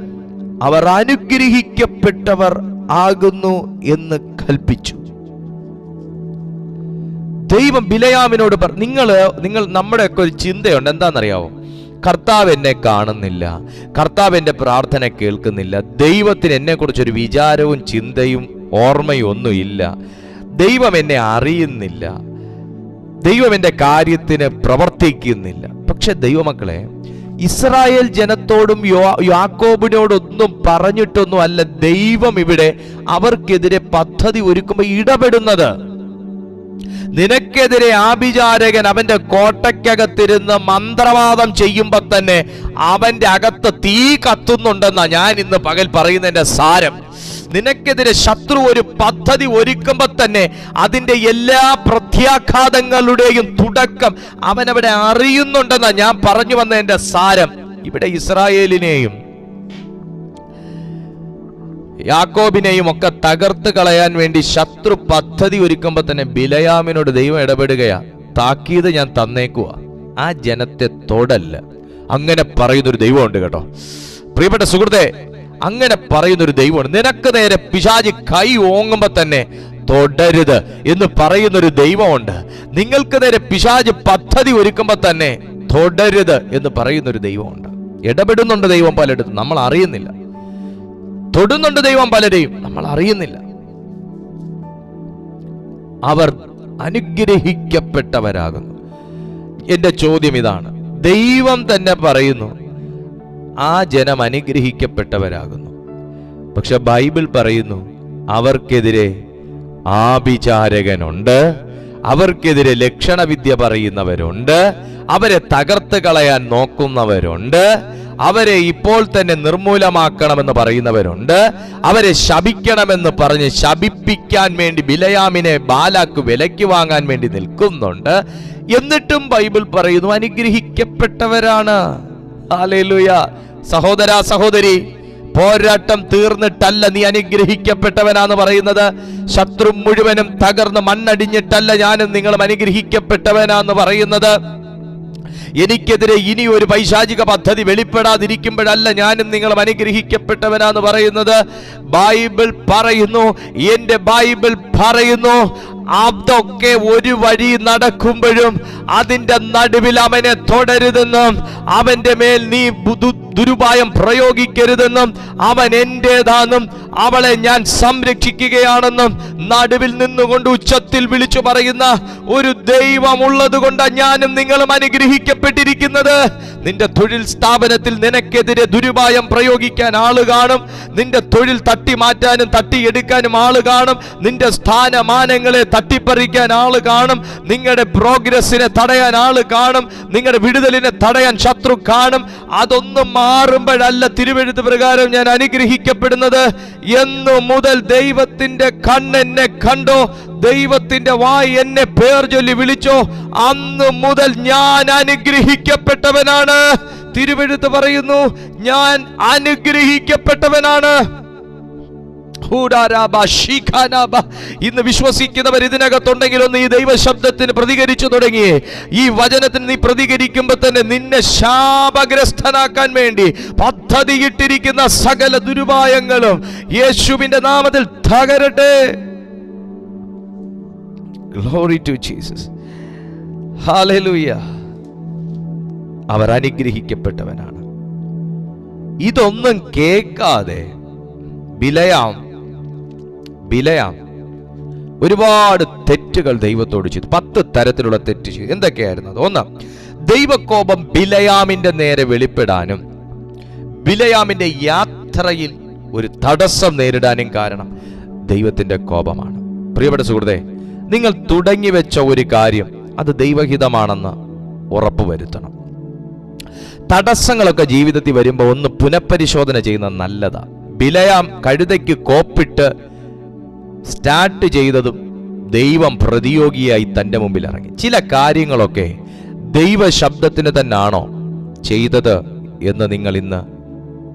അവർ അനുഗ്രഹിക്കപ്പെട്ടവർ ആകുന്നു എന്ന് കൽപ്പിച്ചു. ദൈവം ബിലയാമിനോട് നിങ്ങൾ നമ്മുടെയൊക്കെ ഒരു ചിന്തയുണ്ട്, എന്താണെന്നറിയാവോ? കർത്താവ് എന്നെ കാണുന്നില്ല, കർത്താവ് എൻ്റെ പ്രാർത്ഥന കേൾക്കുന്നില്ല, ദൈവത്തിന് എന്നെക്കുറിച്ചൊരു വിചാരവും ചിന്തയും ഓർമ്മയും ഒന്നുമില്ല, ദൈവം എന്നെ അറിയുന്നില്ല, ദൈവം എൻ്റെ കാര്യത്തിന് പ്രവർത്തിക്കുന്നില്ല. പക്ഷെ ദൈവമക്കളെ, ഇസ്രായേൽ ജനത്തോടും യാക്കോബിനോടൊന്നും പറഞ്ഞിട്ടൊന്നും അല്ല ദൈവം ഇവിടെ അവർക്കെതിരെ പദ്ധതി ഒരുക്കുമ്പോൾ ഇടപെടുന്നത്. നിനക്കെതിരെ ആഭിചാരകൻ അവന്റെ കോട്ടയ്ക്കകത്തിരുന്ന് മന്ത്രവാദം ചെയ്യുമ്പോ തന്നെ അവന്റെ അകത്ത് തീ കത്തുന്നുണ്ടെന്നാ ഞാൻ ഇന്ന് പകൽ പറയുന്നതിന്റെ സാരം. നിനക്കെതിരെ ശത്രു ഒരു പദ്ധതി ഒരുക്കുമ്പോ തന്നെ അതിന്റെ എല്ലാ പ്രത്യാഘാതങ്ങളുടെയും തുടക്കം അവനവിടെ അറിയുന്നുണ്ടെന്നാ ഞാൻ പറഞ്ഞു വന്നതിന്റെ സാരം. ഇവിടെ ഇസ്രായേലിനെയും യാക്കോബിനെയും ഒക്കെ തകർത്ത് കളയാൻ വേണ്ടി ശത്രു പദ്ധതി ഒരുക്കുമ്പോ തന്നെ ബിലയാമിനോട് ദൈവം ഇടപെടുകയാ. താക്കീത് ഞാൻ തന്നേക്കുവാ, ആ ജനത്തെ തൊടല്ല. അങ്ങനെ പറയുന്നൊരു ദൈവമുണ്ട് കേട്ടോ പ്രിയപ്പെട്ട സുഹൃത്തെ, അങ്ങനെ പറയുന്നൊരു ദൈവമുണ്ട്. നിനക്ക് നേരെ പിശാചി കൈ ഓങ്ങുമ്പോ തന്നെ തൊടരുത് എന്ന് പറയുന്നൊരു ദൈവമുണ്ട്. നിങ്ങൾക്ക് നേരെ പിശാചി പദ്ധതി ഒരുക്കുമ്പോ തന്നെ തൊടരുത് എന്ന് പറയുന്നൊരു ദൈവമുണ്ട്. ഇടപെടുന്നുണ്ട് ദൈവം പലയിടത്തും, നമ്മൾ അറിയുന്നില്ല. തൊടുന്നുണ്ട് ദൈവം പലരെയും, നമ്മൾ അറിയുന്നില്ല. അവർ അനുഗ്രഹിക്കപ്പെട്ടവരാകുന്നു. എന്റെ ചോദ്യം ഇതാണ്, ദൈവം തന്നെ പറയുന്നു ആ ജനം അനുഗ്രഹിക്കപ്പെട്ടവരാകുന്നു. പക്ഷെ ബൈബിൾ പറയുന്നു അവർക്കെതിരെ ആഭിചാരകനുണ്ട്, അവർക്കെതിരെ ലക്ഷണവിദ്യ പറയുന്നവരുണ്ട്, അവരെ തകർത്ത് കളയാൻ നോക്കുന്നവരുണ്ട്, അവരെ ഇപ്പോൾ തന്നെ നിർമൂലമാക്കണമെന്ന് പറയുന്നവരുണ്ട്, അവരെ ശപിക്കണമെന്ന് പറഞ്ഞ് ശപിപ്പിക്കാൻ വേണ്ടി ബിലയാമിനെ ബാലാക്ക് വിലയ്ക്ക് വാങ്ങാൻ വേണ്ടി നിൽക്കുന്നുണ്ട്. എന്നിട്ടും ബൈബിൾ പറയുന്നു അനുഗ്രഹിക്കപ്പെട്ടവരാണ്. ഹല്ലേലൂയ. സഹോദരാ സഹോദരി, പോരാട്ടം തീർന്നിട്ടല്ല നീ അനുഗ്രഹിക്കപ്പെട്ടവനാന്ന് പറയുന്നത്. ശത്രു മുഴുവനും തകർന്ന് മണ്ണടിഞ്ഞിട്ടല്ല ഞാനും നിങ്ങളും അനുഗ്രഹിക്കപ്പെട്ടവനാന്ന് പറയുന്നത്. എനിക്കെതിരെ ഇനി ഒരു പൈശാചിക പദ്ധതി വെളിപ്പെടാതിരിക്കുമ്പോഴല്ല ഞാനും നിങ്ങളും അനുഗ്രഹിക്കപ്പെട്ടവനാന്ന് പറയുന്നത്. ബൈബിൾ പറയുന്നു, എന്റെ ബൈബിൾ പറയുന്നു, അതൊക്കെ ഒരു വഴി നടക്കുമ്പോഴും അതിന്റെ നടുവിൽ അവനെ തൊടരുതെന്നും അവന്റെ മേൽ നീ ദുരുപായം പ്രയോഗിക്കരുതെന്നും അവൻ എന്റേതാണെന്നും അവളെ ഞാൻ സംരക്ഷിക്കുകയാണെന്നും നടുവിൽ നിന്നുകൊണ്ട് ഉച്ചത്തിൽ വിളിച്ചു പറയുന്ന ഒരു ദൈവമുള്ളത് കൊണ്ടാണ് ഞാനും നിങ്ങളും അനുഗ്രഹിക്കപ്പെട്ടിരിക്കുന്നത്. നിന്റെ തൊഴിൽ സ്ഥാപനത്തിൽ നിനക്കെതിരെ ദുരുപായം പ്രയോഗിക്കാൻ ആള് കാണും, നിന്റെ തൊഴിൽ തട്ടിമാറ്റാനും തട്ടിയെടുക്കാനും ആള് കാണും, നിന്റെ സ്ഥാനമാനങ്ങളെ തട്ടിപ്പറിക്കാൻ ആള് കാണും, നിങ്ങളുടെ പ്രോഗ്രസിനെ തടയാൻ ആള് കാണും, നിങ്ങളുടെ വിടുതലിനെ തടയാൻ ശത്രു കാണും. അതൊന്നും മാറുമ്പോഴല്ല തിരുവെഴുത്ത് പ്രകാരം ഞാൻ അനുഗ്രഹിക്കപ്പെടുന്നത്. എന്നു മുതൽ ദൈവത്തിന്റെ കണ്ണെന്നെ കണ്ടോ, ദൈവത്തിന്റെ വായ് എന്നെ പേർ ചൊല്ലി വിളിച്ചോ, അന്ന് മുതൽ ഞാൻ അനുഗ്രഹിക്കപ്പെട്ടവനാണ്. തിരുവെഴുത്ത് പറയുന്നു ഞാൻ അനുഗ്രഹിക്കപ്പെട്ടവനാണ്. ഇന്ന് വിശ്വസിക്കുന്നവർ ഇതിനകത്തുണ്ടെങ്കിൽ ഒന്ന് ഈ ദൈവശബ്ദത്തിന് പ്രതികരിച്ചു തുടങ്ങിയേ. ഈ വചനത്തിന് നീ പ്രതികരിക്കുമ്പോൾ തന്നെ നിന്നെ ശാപഗ്രസ്തനാക്കാൻ വേണ്ടി പദ്ധതിയിട്ടിരിക്കുന്ന സകല ദുരുപായങ്ങളും യേശുവിന്റെ നാമത്തിൽ തകരട്ടെ. Glory to Jesus. Hallelujah. അവർ അനുഗ്രഹിക്കപ്പെട്ടവനാണ്. ഇതൊന്നും കേൾക്കാതെ ബിലയാം ഒരുപാട് തെറ്റുകൾ ദൈവത്തോട് ചെയ്തു. 10 തരത്തിലുള്ള തെറ്റ് ചെയ്തു. എന്തൊക്കെയായിരുന്നു അത്? ഒന്ന്, ദൈവകോപം ബിലയാമിന്റെ നേരെ വെളിപ്പെടാനും ബിലയാമിന്റെ യാത്രയിൽ ഒരു തടസ്സം നേരിടാനും കാരണം ദൈവത്തിന്റെ കോപമാണ്. പ്രിയപ്പെട്ട സുഹൃത്തേ, നിങ്ങൾ തുടങ്ങി വെച്ച ഒരു കാര്യം അത് ദൈവഹിതമാണെന്ന് ഉറപ്പുവരുത്തണം. തടസ്സങ്ങളൊക്കെ ജീവിതത്തിൽ വരുമ്പോൾ ഒന്ന് പുനഃപരിശോധന ചെയ്യുന്നത് നല്ലതാ. ബിലയാം കഴുതയ്ക്ക് കോപ്പിട്ട് സ്റ്റാർട്ട് ചെയ്തതും ദൈവം പ്രതിയോഗിയായി തൻ്റെ മുമ്പിൽ ഇറങ്ങി. ചില കാര്യങ്ങളൊക്കെ ദൈവ ശബ്ദത്തിന് തന്നെയാണോ ചെയ്തത് എന്ന് നിങ്ങൾ ഇന്ന്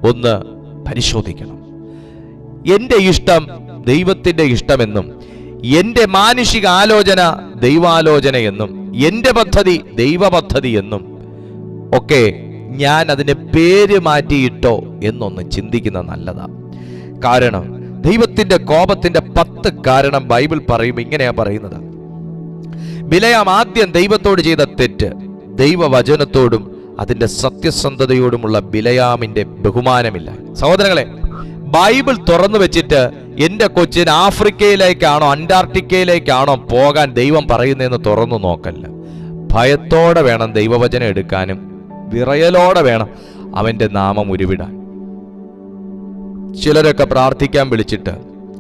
ഒന്ന് പരിശോധിക്കണം. എൻ്റെ ഇഷ്ടം ദൈവത്തിൻ്റെ ഇഷ്ടമെന്നും എൻ്റെ മാനുഷിക ആലോചന ദൈവാലോചന എന്നും എൻ്റെ പദ്ധതി ദൈവ പദ്ധതി എന്നും ഒക്കെ ഞാൻ അതിന് പേര് മാറ്റിയിട്ടോ എന്നൊന്ന് ചിന്തിക്കുന്നത് നല്ലതാണ്. കാരണം ദൈവത്തിൻ്റെ കോപത്തിൻ്റെ 10 കാരണം ബൈബിൾ പറയുമ്പോൾ ഇങ്ങനെയാ പറയുന്നത്. ബിലയാം ആദ്യം ദൈവത്തോട് ചെയ്ത തെറ്റ് ദൈവവചനത്തോടും അതിൻ്റെ സത്യസന്ധതയോടുമുള്ള ബിലയാമിൻ്റെ ബഹുമാനമില്ല. സഹോദരങ്ങളെ, ബൈബിൾ തുറന്നു വെച്ചിട്ട് എൻ്റെ കൊച്ചിന് ആഫ്രിക്കയിലേക്കാണോ അന്റാർട്ടിക്കയിലേക്കാണോ പോകാൻ ദൈവം പറയുന്നതെന്ന് തുറന്നു നോക്കല്ല. ഭയത്തോടെ വേണം ദൈവവചനം എടുക്കാനും വിറയലോടെ വേണം അവൻ്റെ നാമം ഉരുവിടാൻ. ചിലരൊക്കെ പ്രാർത്ഥിക്കാൻ വിളിച്ചിട്ട്,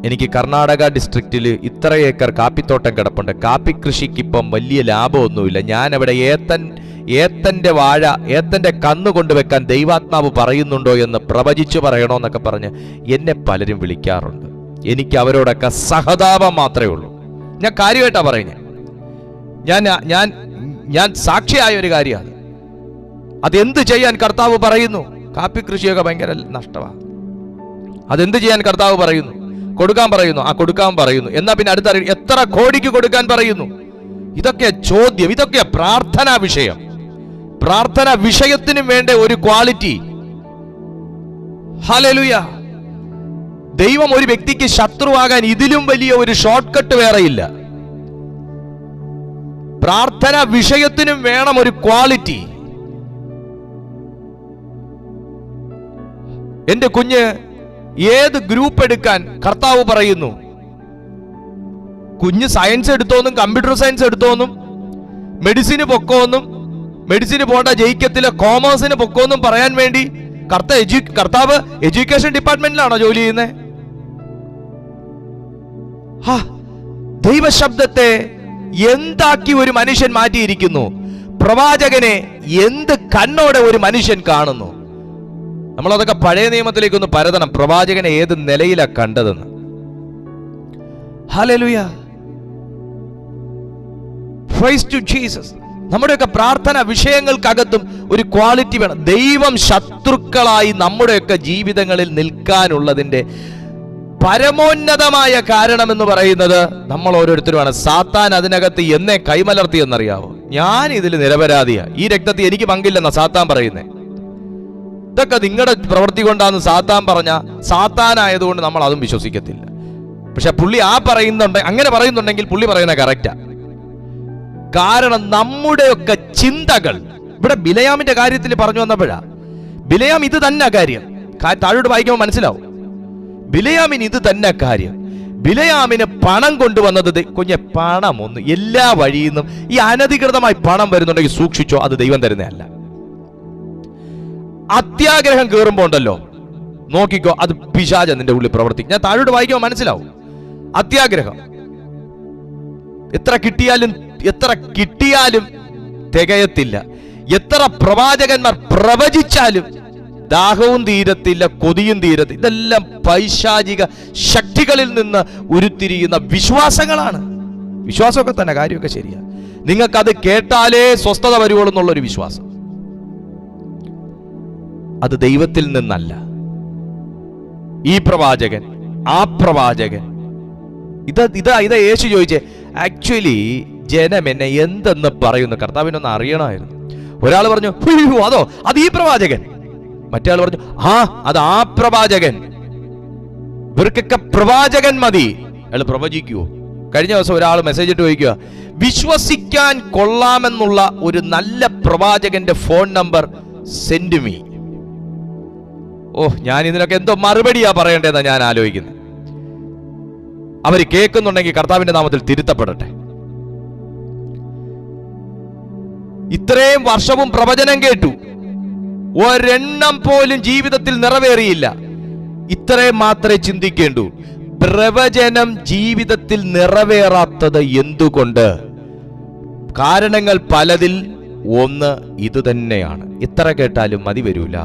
എനിക്ക് കർണാടക ഡിസ്ട്രിക്റ്റിൽ ഇത്ര ഏക്കർ കാപ്പിത്തോട്ടം കിടപ്പുണ്ട്, കാപ്പി കൃഷിക്കിപ്പം വലിയ ലാഭമൊന്നുമില്ല, ഞാനവിടെ ഏത്തൻ്റെ വാഴ ഏത്തൻ്റെ കന്ന് കൊണ്ടുവെക്കാൻ ദൈവാത്മാവ് പറയുന്നുണ്ടോ എന്ന് പ്രവചിച്ചു പറയണമെന്നൊക്കെ പറഞ്ഞ് എന്നെ പലരും വിളിക്കാറുണ്ട്. എനിക്ക് അവരോടൊക്കെ സഹതാപം മാത്രമേ ഉള്ളൂ. ഞാൻ കാര്യമായിട്ടാണ് പറയുന്നത്. ഞാൻ സാക്ഷിയായ ഒരു കാര്യമാണ്. അതെന്ത് ചെയ്യാൻ കർത്താവ് പറയുന്നു? കാപ്പി കൃഷിയൊക്കെ ഭയങ്കര നഷ്ടമാണ്. അതെന്ത് ചെയ്യാൻ കർത്താവ് പറയുന്നു? കൊടുക്കാൻ പറയുന്നു. കൊടുക്കാൻ പറയുന്നു. എന്നാ പിന്നെ അടുത്ത എത്ര കോടിക്ക് കൊടുക്കാൻ പറയുന്നു? ഇതൊക്കെ ചോദ്യം, ഇതൊക്കെ പ്രാർത്ഥനാ വിഷയം. പ്രാർത്ഥനാ വിഷയത്തിനും വേണ്ട ഒരു ക്വാളിറ്റി. ഹല്ലേലൂയ. ദൈവം ഒരു വ്യക്തിക്ക് ശത്രുവാകാൻ ഇതിലും വലിയ ഒരു ഷോർട്ട് കട്ട് വേറെയില്ല. പ്രാർത്ഥനാ വിഷയത്തിനും വേണം ഒരു ക്വാളിറ്റി. എന്റെ കുഞ്ഞ് ഏത് ഗ്രൂപ്പ് എടുക്കാൻ കർത്താവ് പറയുന്നു? കുഞ്ഞ് സയൻസ് എടുത്തോന്നും കമ്പ്യൂട്ടർ സയൻസ് എടുത്തോന്നും മെഡിസിന് പൊക്കോന്നും മെഡിസിന് പോണ്ട ജയിക്കത്തില്ല കോമേഴ്സിന് പൊക്കോന്നും പറയാൻ വേണ്ടി കർത്താവ് എഡ്യൂക്കേഷൻ ഡിപ്പാർട്ട്മെന്റിലാണോ ജോലി ചെയ്യുന്നത്? ദൈവശബ്ദത്തെ എന്താക്കി ഒരു മനുഷ്യൻ മാറ്റിയിരിക്കുന്നു. പ്രവാചകനെ എന്ത് കണ്ണോടെ ഒരു മനുഷ്യൻ കാണുന്നു. നമ്മളതൊക്കെ പഴയ നിയമത്തിലേക്കൊന്ന് പരതണം. പ്രവാചകനെ ഏത് നിലയിലാണ് കണ്ടതെന്ന്. Hallelujah, praise to Jesus. നമ്മുടെയൊക്കെ പ്രാർത്ഥന വിഷയങ്ങൾക്കകത്തും ഒരു ക്വാളിറ്റി വേണം. ദൈവം ശത്രുക്കളായി നമ്മുടെയൊക്കെ ജീവിതങ്ങളിൽ നിൽക്കാനുള്ളതിന്റെ പരമോന്നതമായ കാരണം എന്ന് പറയുന്നത് നമ്മൾ ഓരോരുത്തരുമാണ്. സാത്താൻ അതിനകത്ത് എന്നെ കൈമലർത്തി എന്നറിയാവോ? ഞാൻ ഇതിൽ നിരപരാധിയാ, ഈ രക്തത്തിൽ എനിക്ക് പങ്കില്ലെന്നാ സാത്താൻ പറയുന്നേ. ഇതൊക്കെ നിങ്ങളുടെ പ്രവൃത്തി കൊണ്ടാന്ന് സാത്താൻ പറഞ്ഞ സാത്താനായതുകൊണ്ട് നമ്മൾ അതും വിശ്വസിക്കത്തില്ല. പക്ഷെ പുള്ളി അങ്ങനെ പറയുന്നുണ്ടെങ്കിൽ പുള്ളി പറയുന്ന കറക്റ്റാ. കാരണം നമ്മുടെയൊക്കെ ചിന്തകൾ, ഇവിടെ ബിലയാമിന്റെ കാര്യത്തിൽ പറഞ്ഞു വന്നപ്പോഴാ, ബിലയാം ഇത് തന്നെ കാര്യം. താഴോട്ട് വായിക്കുമ്പോൾ മനസ്സിലാവും. ബിലയാമിന് ഇത് തന്നെ കാര്യം. ബിലയാമിന് പണം കൊണ്ടുവന്നത് കുഞ്ഞെ പണം ഒന്ന് എല്ലാ വഴിയിൽ നിന്നും ഈ അനധികൃതമായി പണം വരുന്നുണ്ടെങ്കിൽ സൂക്ഷിച്ചോ, അത് ദൈവം തരുന്നതല്ല. അത്യാഗ്രഹം കയറുമ്പോ ഉണ്ടല്ലോ, നോക്കിക്കോ, അത് പിശാച് നിന്റെ ഉള്ളിൽ പ്രവർത്തിക്കും. ഞാൻ താഴോട്ട് വായിക്കുമ്പോൾ മനസ്സിലാവും. അത്യാഗ്രഹം എത്ര കിട്ടിയാലും തികയത്തില്ല. എത്ര പ്രവാചകന്മാർ പ്രവചിച്ചാലും ദാഹവും തീരത്തില്ല, കൊതിയും തീരത്തില്ല. ഇതെല്ലാം പൈശാചിക ശക്തികളിൽ നിന്ന് ഉരുത്തിരിയുന്ന വിശ്വാസങ്ങളാണ്. വിശ്വാസമൊക്കെ തന്നെ കാര്യമൊക്കെ ശരിയാ. നിങ്ങൾക്കത് കേട്ടാലേ സ്വസ്ഥത വരുവുള്ളൂ എന്നുള്ളൊരു വിശ്വാസം, അത് ദൈവത്തിൽ നിന്നല്ല. ഈ പ്രവാചകൻ, ആ പ്രവാചകൻ, ഇതാ യേശു ചോദിച്ചേ, ആക്ച്വലി ജനം എന്നെ എന്തെന്ന് പറയുന്നു? കർത്താവിനൊന്ന് അറിയണമായിരുന്നു. ഒരാൾ പറഞ്ഞു അതോ അത് ഈ പ്രവാചകൻ, മറ്റേ ആൾ പറഞ്ഞു അത് ആ പ്രവാചകൻ. ഇവർക്കൊക്കെ പ്രവാചകൻ മതി. അയാൾ പ്രവചിക്കുവോ? കഴിഞ്ഞ ദിവസം ഒരാൾ മെസ്സേജ് ഇട്ട് ചോദിക്കുക, വിശ്വസിക്കാൻ കൊള്ളാമെന്നുള്ള ഒരു നല്ല പ്രവാചകന്റെ ഫോൺ നമ്പർ സെൻഡ് മീ. ഞാൻ ഇതിനൊക്കെ എന്തോ മറുപടിയാ പറയേണ്ടതെന്നാ ഞാൻ ആലോചിക്കുന്നത്. അവര് കേൾക്കുന്നുണ്ടെങ്കിൽ കർത്താവിന്റെ നാമത്തിൽ തിരുത്തപ്പെടട്ടെ. ഇത്രയും വർഷവും പ്രവചനം കേട്ടു, ഒരെണ്ണം പോലും ജീവിതത്തിൽ നിറവേറിയില്ല. ഇത്രയും മാത്രമേ ചിന്തിക്കേണ്ടൂ. പ്രവചനം ജീവിതത്തിൽ നിറവേറാത്തത് എന്തുകൊണ്ട്? കാരണങ്ങൾ പലതിൽ ഒന്ന് ഇത് തന്നെയാണ്. ഇത്ര കേട്ടാലും മതി വരൂല.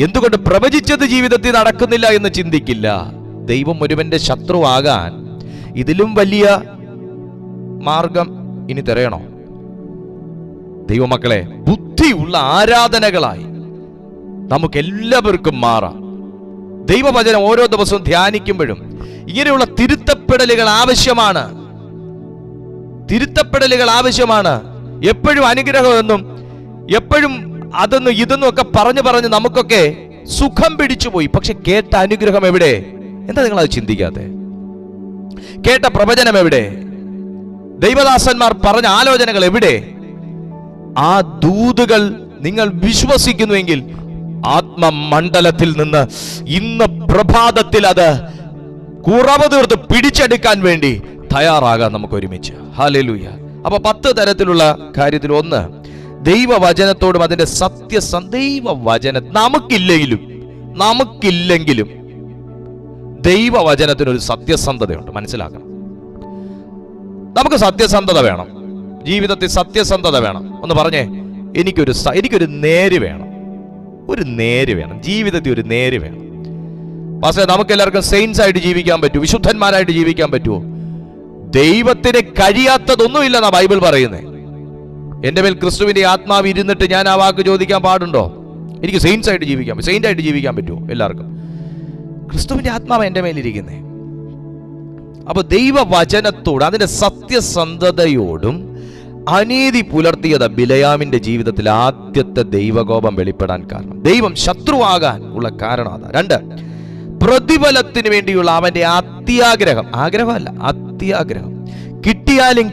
എന്തുകൊണ്ട് പ്രവചിച്ചത് ജീവിതത്തിൽ നടക്കുന്നില്ല എന്ന് ചിന്തിക്കില്ല. ദൈവം ഒരുവന്റെ ശത്രുവാകാൻ ഇതിലും വലിയ മാർഗം ഇനി തിരയണോ? ദൈവമക്കളെ, ബുദ്ധിയുള്ള ആരാധനകളായി നമുക്ക് എല്ലാവർക്കും മാറാം. ദൈവവചനം ഓരോ ദിവസവും ധ്യാനിക്കുമ്പോഴും ഇങ്ങനെയുള്ള തിരുത്തപ്പെടലുകൾ ആവശ്യമാണ്. തിരുത്തപ്പെടലുകൾ ആവശ്യമാണ്. എപ്പോഴും അനുഗ്രഹമെന്നും എപ്പോഴും അതൊന്നും ഇതൊന്നും ഒക്കെ പറഞ്ഞു നമുക്കൊക്കെ സുഖം പിടിച്ചുപോയി. പക്ഷെ കേട്ട അനുഗ്രഹം എവിടെ? എന്താ നിങ്ങളത് ചിന്തിക്കാതെ? കേട്ട പ്രവചനം എവിടെ? ദൈവദാസന്മാർ പറഞ്ഞ ആലോചനകൾ എവിടെ? ആ ദൂതുകൾ നിങ്ങൾ വിശ്വസിക്കുന്നുവെങ്കിൽ ആത്മമണ്ഡലത്തിൽ നിന്ന് ഇന്ന് പ്രഭാതത്തിൽ അത് കുറവ് തീർത്ത് പിടിച്ചെടുക്കാൻ വേണ്ടി തയ്യാറാകാൻ നമുക്ക് ഒരുമിച്ച്. ഹല്ലേലൂയ. അപ്പൊ 10 തരത്തിലുള്ള കാര്യത്തിൽ ഒന്ന്, ദൈവവചനത്തോടും അതിന്റെ ദൈവവചന നമുക്കില്ലെങ്കിലും ദൈവവചനത്തിനൊരു സത്യസന്ധതയുണ്ട്. മനസ്സിലാക്കണം. നമുക്ക് സത്യസന്ധത വേണം. ജീവിതത്തിൽ സത്യസന്ധത വേണം. ഒന്ന് പറഞ്ഞേ, എനിക്കൊരു നേര് വേണം. ഒരു നേര് വേണം. ജീവിതത്തിൽ ഒരു നേര് വേണം. പക്ഷേ നമുക്ക് എല്ലാവർക്കും സെയിൻസ് ആയിട്ട് ജീവിക്കാൻ പറ്റുമോ? വിശുദ്ധന്മാരായിട്ട് ജീവിക്കാൻ പറ്റുമോ? ദൈവത്തിന് കഴിയാത്തതൊന്നുമില്ലെന്നാ ബൈബിൾ പറയുന്നത്. എൻ്റെ മേൽ ക്രിസ്തുവിന്റെ ആത്മാവ് ഇരുന്നിട്ട് ഞാൻ ആ വാക്ക് ചോദിക്കാൻ പാടുണ്ടോ? എനിക്ക് സെയിൻസ് ആയിട്ട് ജീവിക്കാൻ പറ്റുമോ? എല്ലാവർക്കും ക്രിസ്തുവിന്റെ ആത്മാവ് എൻ്റെ മേലിരിക്കുന്നേ. അപ്പൊ ദൈവവചനത്തോട് അതിന്റെ സത്യസന്ധതയോടും അനീതി പുലർത്തിയത് ബിലയാമിന്റെ ജീവിതത്തിൽ ആദ്യത്തെ ദൈവകോപം വെളിപ്പെടാൻ കാരണം. ദൈവം ശത്രുവാകാൻ ഉള്ള കാരണം അതാ. 2, പ്രതിഫലത്തിന് വേണ്ടിയുള്ള അവന്റെ അത്യാഗ്രഹം. ആഗ്രഹമല്ല, അത്യാഗ്രഹം. കിട്ടിയാലും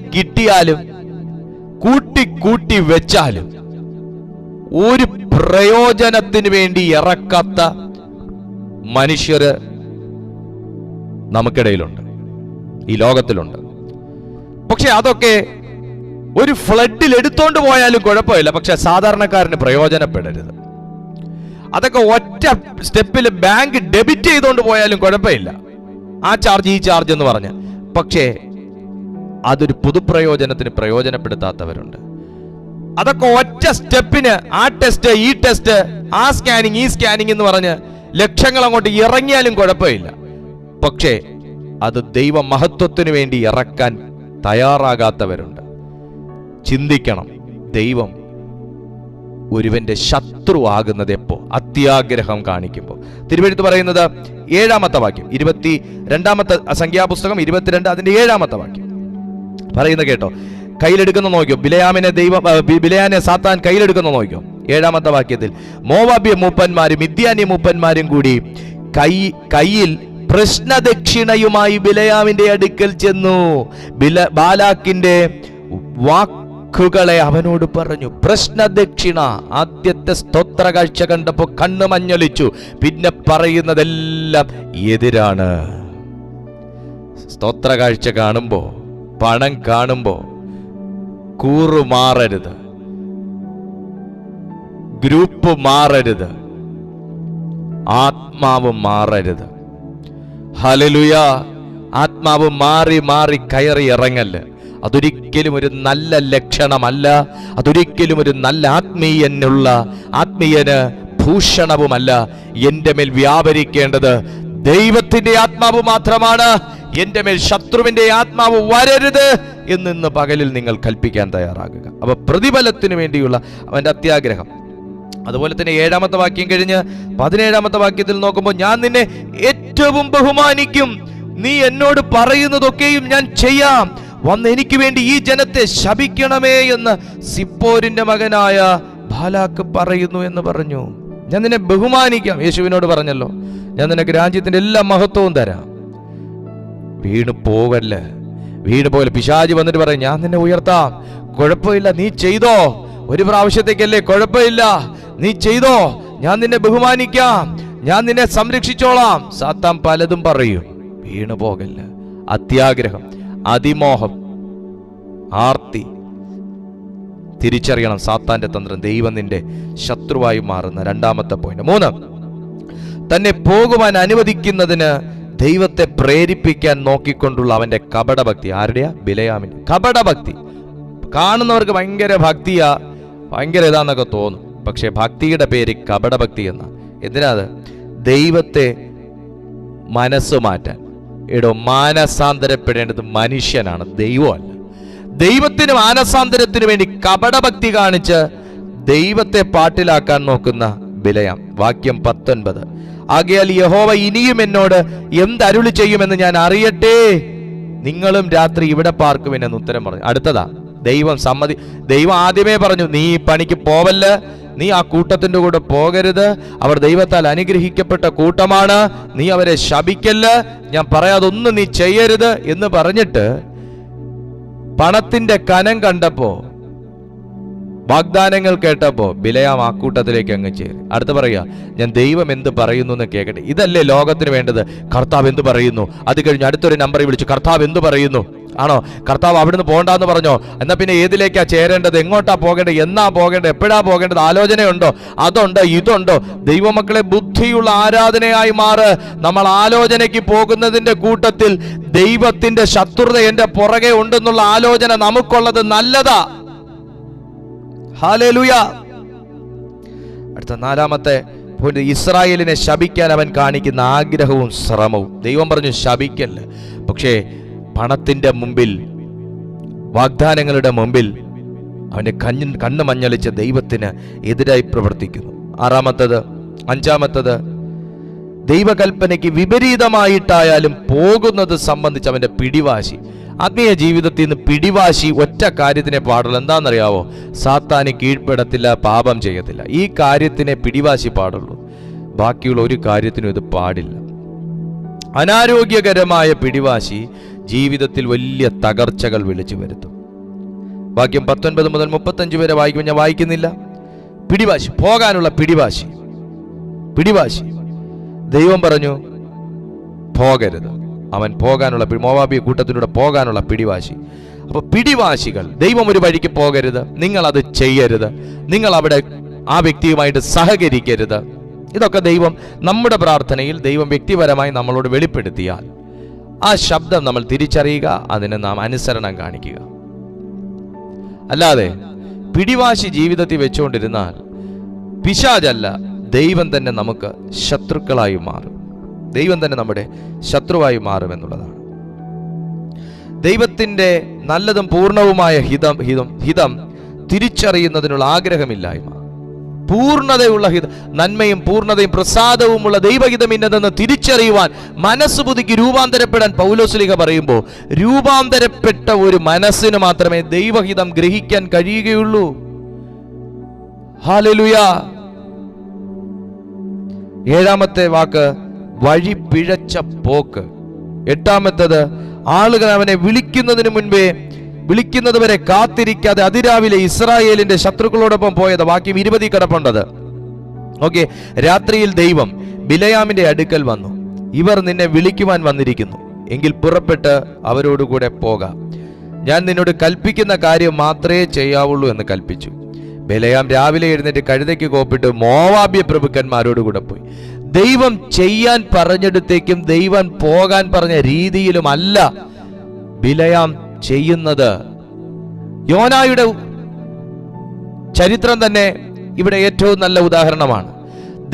കൂട്ടി വെച്ചാലും ഒരു പ്രയോജനത്തിന് വേണ്ടി ഇറക്കാത്ത മനുഷ്യര് നമുക്കിടയിലുണ്ട്, ഈ ലോകത്തിലുണ്ട്. പക്ഷെ അതൊക്കെ ഒരു ഫ്ലഡിൽ എടുത്തോണ്ട് പോയാലും കുഴപ്പമില്ല. പക്ഷെ സാധാരണക്കാരന് പ്രയോജനപ്പെടരുത്. അതൊക്കെ ഒറ്റ സ്റ്റെപ്പിൽ ബാങ്ക് ഡെബിറ്റ് ചെയ്തുകൊണ്ട് പോയാലും കുഴപ്പമില്ല. ആ ചാർജ് ഈ ചാർജ് എന്ന് പറഞ്ഞ്. പക്ഷേ അതൊരു പൊതുപ്രയോജനത്തിന് പ്രയോജനപ്പെടുത്താത്തവരുണ്ട്. അതൊക്കെ ഒറ്റ സ്റ്റെപ്പിന് ആ ടെസ്റ്റ് ഈ ടെസ്റ്റ്, ആ സ്കാനിങ് ഈ സ്കാനിങ് എന്ന് പറഞ്ഞ് ലക്ഷങ്ങൾ അങ്ങോട്ട് ഇറങ്ങിയാലും കുഴപ്പമില്ല. പക്ഷേ അത് ദൈവ മഹത്വത്തിന് വേണ്ടി ഇറക്കാൻ തയ്യാറാകാത്തവരുണ്ട്. ചിന്തിക്കണം. ദൈവം ഒരുവന്റെ ശത്രു ആകുന്നത് എപ്പോ? അത്യാഗ്രഹം കാണിക്കുമ്പോൾ. തിരുവെഴുത്ത് പറയുന്നത് 7-ാമത്തെ വാക്യം, 22-ാമത്തെ സംഖ്യാപുസ്തകം 22 അതിന്റെ 7-ാമത്തെ വാക്യം പറയുന്ന കേട്ടോ. കയ്യിലെടുക്കുന്ന നോക്കിയോ, ബിലയാനെ സാത്താൻ കയ്യിലെടുക്കുന്ന നോക്കിയോ. 7-ാമത്തെ വാക്യത്തിൽ മോവാബ്യ മൂപ്പന്മാരും മിദ്യാന്യ മൂപ്പന്മാരും കൂടി കയ്യിൽ പ്രശ്നദക്ഷിണയുമായി ബിലയാമിന്റെ അടുക്കൽ ചെന്നു. ബാലാക്കിന്റെ വാക്കുകളെ അവനോട് പറഞ്ഞു. പ്രശ്നദക്ഷിണ. ആദ്യത്തെ സ്തോത്ര കാഴ്ച കണ്ടപ്പോ കണ്ണ് മഞ്ഞളിച്ചു. പിന്നെ പറയുന്നതെല്ലാം എതിരാണ്. സ്തോത്ര കാഴ്ച കാണുമ്പോ, പണം കാണുമ്പോ കൂറു മാറരുത്, ഗ്രൂപ്പ് മാറരുത്, ആത്മാവ് മാറരുത്. ഹല്ലേലൂയ. ആത്മാവ് മാറി കയറി ഇറങ്ങല്. അതൊരിക്കലും ഒരു നല്ല ലക്ഷണമല്ല. അതൊരിക്കലും ഒരു നല്ല ആത്മീയന് ഭൂഷണവുമല്ല. എൻ്റെ മേൽ വ്യാപരിക്കേണ്ടത് ദൈവത്തിന്റെ ആത്മാവ് മാത്രമാണ്. എൻ്റെ മേൽ ശത്രുവിന്റെ ആത്മാവ് വരരുത് എന്ന് പകലിൽ നിങ്ങൾ കൽപ്പിക്കാൻ തയ്യാറാകുക. അപ്പൊ പ്രതിഫലത്തിന് വേണ്ടിയുള്ള അവന്റെ അത്യാഗ്രഹം. അതുപോലെ തന്നെ 7-ാമത്തെ വാക്യം കഴിഞ്ഞ് 17-ാമത്തെ വാക്യത്തിൽ നോക്കുമ്പോൾ, ഞാൻ നിന്നെ ഏറ്റവും ബഹുമാനിക്കും, നീ എന്നോട് പറയുന്നതൊക്കെയും ഞാൻ ചെയ്യാം, വന്ന് എനിക്ക് വേണ്ടി ഈ ജനത്തെ ശപിക്കണമേ എന്ന് സിപ്പോരിന്റെ മകനായ ബാലാക്ക് പറയുന്നു എന്ന് പറഞ്ഞു. ഞാൻ നിന്നെ ബഹുമാനിക്കാം. യേശുവിനോട് പറഞ്ഞല്ലോ, ഞാൻ നിനക്ക് രാജ്യത്തിന്റെ എല്ലാ മഹത്വവും തരാം. വീണ് പോകല്ലേ. പിശാചി വന്നിട്ട് പറയും, ഞാൻ നിന്നെ ഉയർത്താം, കുഴപ്പമില്ല, നീ ചെയ്തോ, ഒരു പ്രാവശ്യത്തേക്കല്ലേ, കുഴപ്പമില്ല, നീ ചെയ്തോ, ഞാൻ നിന്നെ ബഹുമാനിക്കാം, ഞാൻ നിന്നെ സംരക്ഷിച്ചോളാം. സാത്താൻ പലതും പറയും. വീണു പോകല്ല. അത്യാഗ്രഹം, അതിമോഹം, ആർത്തി. തിരിച്ചറിയണം സാത്താന്റെ തന്ത്രം. ദൈവം നിന്റെ ശത്രുവായി മാറുന്ന 2-ാമത്തെ പോയിന്റ്. 3, തന്നെ പോകുവാൻ അനുവദിക്കുന്നതിന് ദൈവത്തെ പ്രേരിപ്പിക്കാൻ നോക്കിക്കൊണ്ടുള്ള അവന്റെ കപടഭക്തി. ആരുടെയാ? ബിലയാമിന്റെ കപടഭക്തി. കാണുന്നവർക്ക് ഭയങ്കര ഭക്തിയാ, ഭയങ്കര ഇതാന്നൊക്കെ തോന്നും. പക്ഷെ ഭക്തിയുടെ പേര് കപടഭക്തി എന്ന. എന്തിനാത്? ദൈവത്തെ മനസ്സ് മാറ്റാൻ. മാനസാന്തരപ്പെടേണ്ടത് മനുഷ്യനാണ്, ദൈവമല്ല. ദൈവത്തിന് മാനസാന്തരത്തിന് വേണ്ടി കപടഭക്തി കാണിച്ച് ദൈവത്തെ പാട്ടിലാക്കാൻ നോക്കുന്ന ബിലയാം. വാക്യം 19. ആകയാൽ യഹോവ ഇനിയും എന്നോട് എന്തരുളി ചെയ്യുമെന്ന് ഞാൻ അറിയട്ടെ, നിങ്ങളും രാത്രി ഇവിടെ പാർക്കുമെന്ന് ഉത്തരം പറഞ്ഞു. അടുത്തതാ ദൈവം ആദ്യമേ പറഞ്ഞു, നീ ഈ പണിക്ക് പോവല്ല, നീ ആ കൂട്ടത്തിന്റെ കൂടെ പോകരുത്, അവർ ദൈവത്താൽ അനുഗ്രഹിക്കപ്പെട്ട കൂട്ടമാണ്, നീ അവരെ ശപിക്കല്ല, ഞാൻ പറയാതൊന്നും നീ ചെയ്യരുത് എന്ന് പറഞ്ഞിട്ട് പണത്തിന്റെ കനം കണ്ടപ്പോ, വാഗ്ദാനങ്ങൾ കേട്ടപ്പോ ബിലയാം ആ കൂട്ടത്തിലേക്ക് അങ്ങ് ചേരും. അടുത്ത് പറയുക, ഞാൻ ദൈവം എന്ത് പറയുന്നു എന്ന് കേൾക്കട്ടെ. ഇതല്ലേ ലോകത്തിന് വേണ്ടത്? കർത്താവ് എന്ത് പറയുന്നു? അത് കഴിഞ്ഞ് അടുത്തൊരു നമ്പറിൽ വിളിച്ചു, കർത്താവ് എന്ത് പറയുന്നു? ആണോ? കർത്താവ് അവിടുന്ന് പോകണ്ടെന്ന് പറഞ്ഞോ? എന്നാ പിന്നെ ഏതിലേക്കാ ചേരേണ്ടത്? എങ്ങോട്ടാ പോകേണ്ടത്? എന്നാ പോകേണ്ടത്? എപ്പോഴാ പോകേണ്ടത്? ആലോചനയുണ്ടോ? അതുണ്ടോ? ഇതുണ്ടോ? ദൈവമക്കളെ, ബുദ്ധിയുള്ള ആരാധനയായി മാറ്. നമ്മൾ ആലോചനയ്ക്ക് പോകുന്നതിന്റെ കൂട്ടത്തിൽ ദൈവത്തിന്റെ ശത്രുത എന്റെ പുറകെ ഉണ്ടെന്നുള്ള ആലോചന നമുക്കുള്ളത് നല്ലതാ. ഹല്ലേലൂയ. അടുത്ത 4-ാമത്തെ പോയിന്റ്, ഇസ്രായേലിനെ ശപിക്കാൻ അവൻ കാണിക്കുന്ന ആഗ്രഹവും ശ്രമവും. ദൈവം പറഞ്ഞു ശപിക്കല്ല, പക്ഷേ പണത്തിന്റെ മുമ്പിൽ, വാഗ്ദാനങ്ങളുടെ മുമ്പിൽ അവന്റെ കണ്ണ് മഞ്ഞളിച്ച് ദൈവത്തിന് എതിരായി പ്രവർത്തിക്കുന്നു. 5-ാമത്തത്, ദൈവകൽപ്പനയ്ക്ക് വിപരീതമായിട്ടായാലും പോകുന്നത് സംബന്ധിച്ച് അവന്റെ പിടിവാശി. ആത്മീയ ജീവിതത്തിൽ നിന്ന് പിടിവാശി ഒറ്റ കാര്യത്തിനെ പാടുള്ളൂ. എന്താണെന്നറിയാവോ? സാത്താന് കീഴ്പ്പെടത്തില്ല, പാപം ചെയ്യത്തില്ല. ഈ കാര്യത്തിനെ പിടിവാശി പാടുള്ളൂ. ബാക്കിയുള്ള ഒരു കാര്യത്തിനും ഇത് പാടില്ല. അനാരോഗ്യകരമായ പിടിവാശി ജീവിതത്തിൽ വലിയ തകർച്ചകൾ വിളിച്ചു വരുത്തും. വാക്യം 19 മുതൽ 35 വരെ വായിക്കും, ഞാൻ വായിക്കുന്നില്ല. പിടിവാശി, പോകാനുള്ള പിടിവാശി. ദൈവം പറഞ്ഞു പോകരുത്, അവൻ പോകാനുള്ള, മോവാബിയ കൂട്ടത്തിലൂടെ പോകാനുള്ള പിടിവാശി. അപ്പൊ പിടിവാശികൾ, ദൈവം ഒരു വഴിക്ക് പോകരുത്, നിങ്ങൾ അത് ചെയ്യരുത്, നിങ്ങൾ അവിടെ ആ വ്യക്തിയുമായിട്ട് സഹകരിക്കരുത്. ഇതൊക്കെ ദൈവം നമ്മുടെ പ്രാർത്ഥനയിൽ ദൈവം വ്യക്തിപരമായി നമ്മളോട് വെളിപ്പെടുത്തിയാൽ ആ ശബ്ദം നമ്മൾ തിരിച്ചറിയുക, അതിന് നാം അനുസരണം കാണിക്കുക. അല്ലാതെ പിടിവാശി ജീവിതത്തിൽ വെച്ചുകൊണ്ടിരുന്നാൽ പിശാചല്ല, ദൈവം തന്നെ നമുക്ക് ശത്രുക്കളായി മാറും. ദൈവം തന്നെ നമ്മുടെ ശത്രുവായി മാറുമെന്നുള്ളതാണ്. ദൈവത്തിന്റെ നല്ലതും പൂർണ്ണവുമായ ഹിതം തിരിച്ചറിയുന്നതിനുള്ള ആഗ്രഹമില്ലായ്മ, പൂർണ്ണതയുള്ള നന്മയും പൂർണ്ണതയും പ്രസാദവുമുള്ള ദൈവഹിതം ഇന്നതെന്ന് തിരിച്ചറിയുവാൻ മനസ്സ് പുതുക്കി രൂപാന്തരപ്പെടാൻ പൗലോസ്ലീഹ പറയുമ്പോൾ, രൂപാന്തരപ്പെട്ട ഒരു മനസ്സിന് മാത്രമേ ദൈവഹിതം ഗ്രഹിക്കാൻ കഴിയുകയുള്ളൂ. ഹല്ലേലൂയ. 7-ാമത്തെ വാക്ക്, വഴി പിഴച്ച പോക്ക്. 8-ാമത്തേത്, ആളുകൾ അവനെ വിളിക്കുന്നതിന് മുൻപേ വിളിക്കുന്നത് വരെ കാത്തിരിക്കാതെ അതിരാവിലെ ഇസ്രായേലിന്റെ ശത്രുക്കളോടൊപ്പം പോയത്. വാക്യം 20 കിടപ്പുണ്ടത്. ഓക്കെ. രാത്രിയിൽ ദൈവം ബിലയാമിന്റെ അടുക്കൽ വന്നു, ഇവർ നിന്നെ വിളിക്കുവാൻ വന്നിരിക്കുന്നു, എങ്കിൽ പുറപ്പെട്ട് അവരോടുകൂടെ പോകാം, ഞാൻ നിന്നോട് കൽപ്പിക്കുന്ന കാര്യം മാത്രമേ ചെയ്യാവുള്ളൂ എന്ന് കൽപ്പിച്ചു. ബിലയാം രാവിലെ എഴുന്നേറ്റ് കഴുതയ്ക്ക് കോപ്പിട്ട് മോവാബ്യ പ്രഭുക്കന്മാരോടുകൂടെ പോയി. ദൈവം ചെയ്യാൻ പറഞ്ഞിടത്തേക്കും ദൈവം പോകാൻ പറഞ്ഞ രീതിയിലും അല്ല ബിലയാം ചെയ്യുന്നത്. യോനായുടെ ചരിത്രം തന്നെ ഇവിടെ ഏറ്റവും നല്ല ഉദാഹരണമാണ്.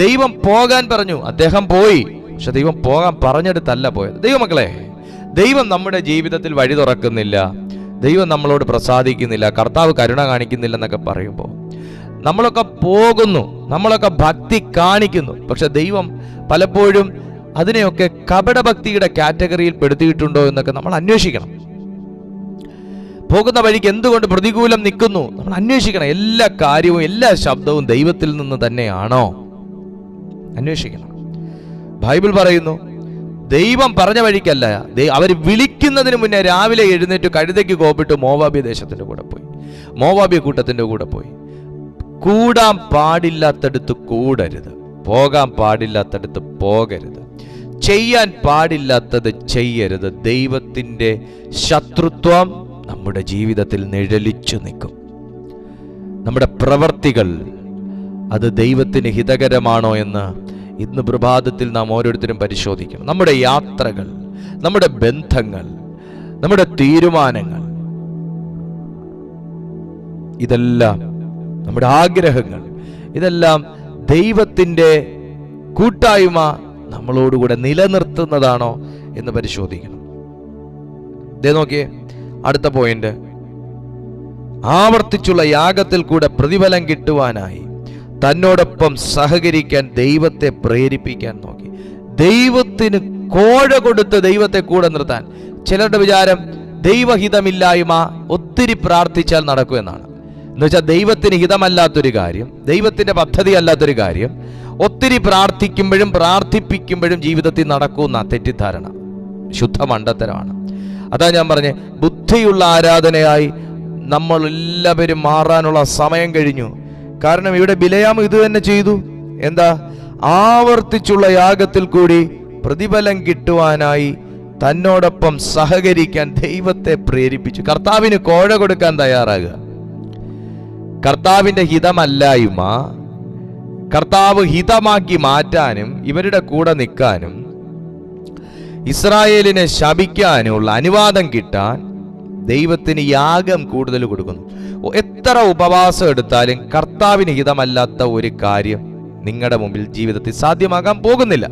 ദൈവം പോകാൻ പറഞ്ഞു, അദ്ദേഹം പോയി. പക്ഷെ ദൈവം പോകാൻ പറഞ്ഞെടുത്തല്ല പോയത്. ദൈവമക്കളെ, ദൈവം നമ്മുടെ ജീവിതത്തിൽ വഴി തുറക്കുന്നില്ല, ദൈവം നമ്മളോട് പ്രസാദിക്കുന്നില്ല, കർത്താവ് കരുണ കാണിക്കുന്നില്ല എന്നൊക്കെ പറയുമ്പോൾ നമ്മളൊക്കെ പോകുന്നു, നമ്മളൊക്കെ ഭക്തി കാണിക്കുന്നു. പക്ഷെ ദൈവം പലപ്പോഴും അതിനെയൊക്കെ കപടഭക്തിയുടെ കാറ്റഗറിയിൽ പെടുത്തിയിട്ടുണ്ടോ എന്നൊക്കെ നമ്മൾ അന്വേഷിക്കണം. പോകുന്ന വഴിക്ക് എന്തുകൊണ്ട് പ്രതികൂലം നിൽക്കുന്നു നമ്മൾ അന്വേഷിക്കണം. എല്ലാ കാര്യവും എല്ലാ ശബ്ദവും ദൈവത്തിൽ നിന്ന് തന്നെയാണോ അന്വേഷിക്കണം. ബൈബിൾ പറയുന്നു, ദൈവം പറഞ്ഞ വഴിക്കല്ല, അവർ വിളിക്കുന്നതിന് മുന്നേ രാവിലെ എഴുന്നേറ്റ് കഴുതയ്ക്ക് കോപ്പിട്ട് മോവാബ്യ ദേശത്തിന്റെ കൂടെ പോയി, മോവാബ്യ കൂട്ടത്തിന്റെ കൂടെ പോയി. കൂടാൻ പാടില്ലാത്തടുത്ത് കൂടരുത്, പോകാൻ പാടില്ലാത്തടുത്ത് പോകരുത്, ചെയ്യാൻ പാടില്ലാത്തത് ചെയ്യരുത്. ദൈവത്തിന്റെ ശത്രുത്വം നമ്മുടെ ജീവിതത്തിൽ നിഴലിച്ചു നിൽക്കും. നമ്മുടെ പ്രവർത്തികൾ അത് ദൈവത്തിന് ഹിതകരമാണോ എന്ന് ഇന്ന് പ്രഭാതത്തിൽ നാം ഓരോരുത്തരും പരിശോധിക്കണം. നമ്മുടെ യാത്രകൾ, നമ്മുടെ ബന്ധങ്ങൾ, നമ്മുടെ തീരുമാനങ്ങൾ, ഇതെല്ലാം നമ്മുടെ ആഗ്രഹങ്ങൾ, ഇതെല്ലാം ദൈവത്തിൻ്റെ കൂട്ടായ്മ നമ്മളോടുകൂടെ നിലനിർത്തുന്നതാണോ എന്ന് പരിശോധിക്കണം. ദേ നോക്കിയേ, അടുത്ത പോയിന്റ്, ആവർത്തിച്ചുള്ള യാഗത്തിൽ കൂടെ പ്രതിഫലം കിട്ടുവാനായി തന്നോടൊപ്പം സഹകരിക്കാൻ ദൈവത്തെ പ്രേരിപ്പിക്കാൻ നോക്കി. ദൈവത്തിന് കോഴ കൊടുത്ത് ദൈവത്തെ കൂടെ നിർത്താൻ. ചിലരുടെ വിചാരം ദൈവഹിതമില്ലായ്മ ഒത്തിരി പ്രാർത്ഥിച്ചാൽ നടക്കുമെന്നാണ്. എന്നുവെച്ചാൽ ദൈവത്തിന് ഹിതമല്ലാത്തൊരു കാര്യം, ദൈവത്തിന്റെ പദ്ധതി അല്ലാത്തൊരു കാര്യം ഒത്തിരി പ്രാർത്ഥിപ്പിക്കുമ്പോഴും ജീവിതത്തിൽ നടക്കുന്ന തെറ്റിദ്ധാരണ ശുദ്ധ മണ്ടത്തരമാണ്. അതാ ഞാൻ പറഞ്ഞേ, ബുദ്ധിയുള്ള ആരാധനയായി നമ്മൾ എല്ലാവരും മാറാനുള്ള സമയം കഴിഞ്ഞു. കാരണം ഇവിടെ ബിലയാം ഇത് തന്നെ ചെയ്തു. എന്താ? ആവർത്തിച്ചുള്ള യാഗത്തിൽ കൂടി പ്രതിഫലം കിട്ടുവാനായി തന്നോടൊപ്പം സഹകരിക്കാൻ ദൈവത്തെ പ്രേരിപ്പിച്ചു. കർത്താവിന് കോഴ കൊടുക്കാൻ തയ്യാറാകുക. കർത്താവിന്റെ ഹിതമല്ലായ്മ കർത്താവ് ഹിതമാക്കി മാറ്റാനും ഇവരുടെ കൂടെ നിൽക്കാനും ഇസ്രായേലിനെ ശപിക്കാനുള്ള അനുവാദം കിട്ടാൻ ദൈവത്തിന് യാഗം കൂടുതൽ കൊടുക്കുന്നു. എത്ര ഉപവാസം എടുത്താലും കർത്താവിന് ഹിതമല്ലാത്ത ഒരു കാര്യം നിങ്ങളുടെ മുമ്പിൽ ജീവിതത്തിൽ സാധ്യമാകാൻ പോകുന്നില്ല.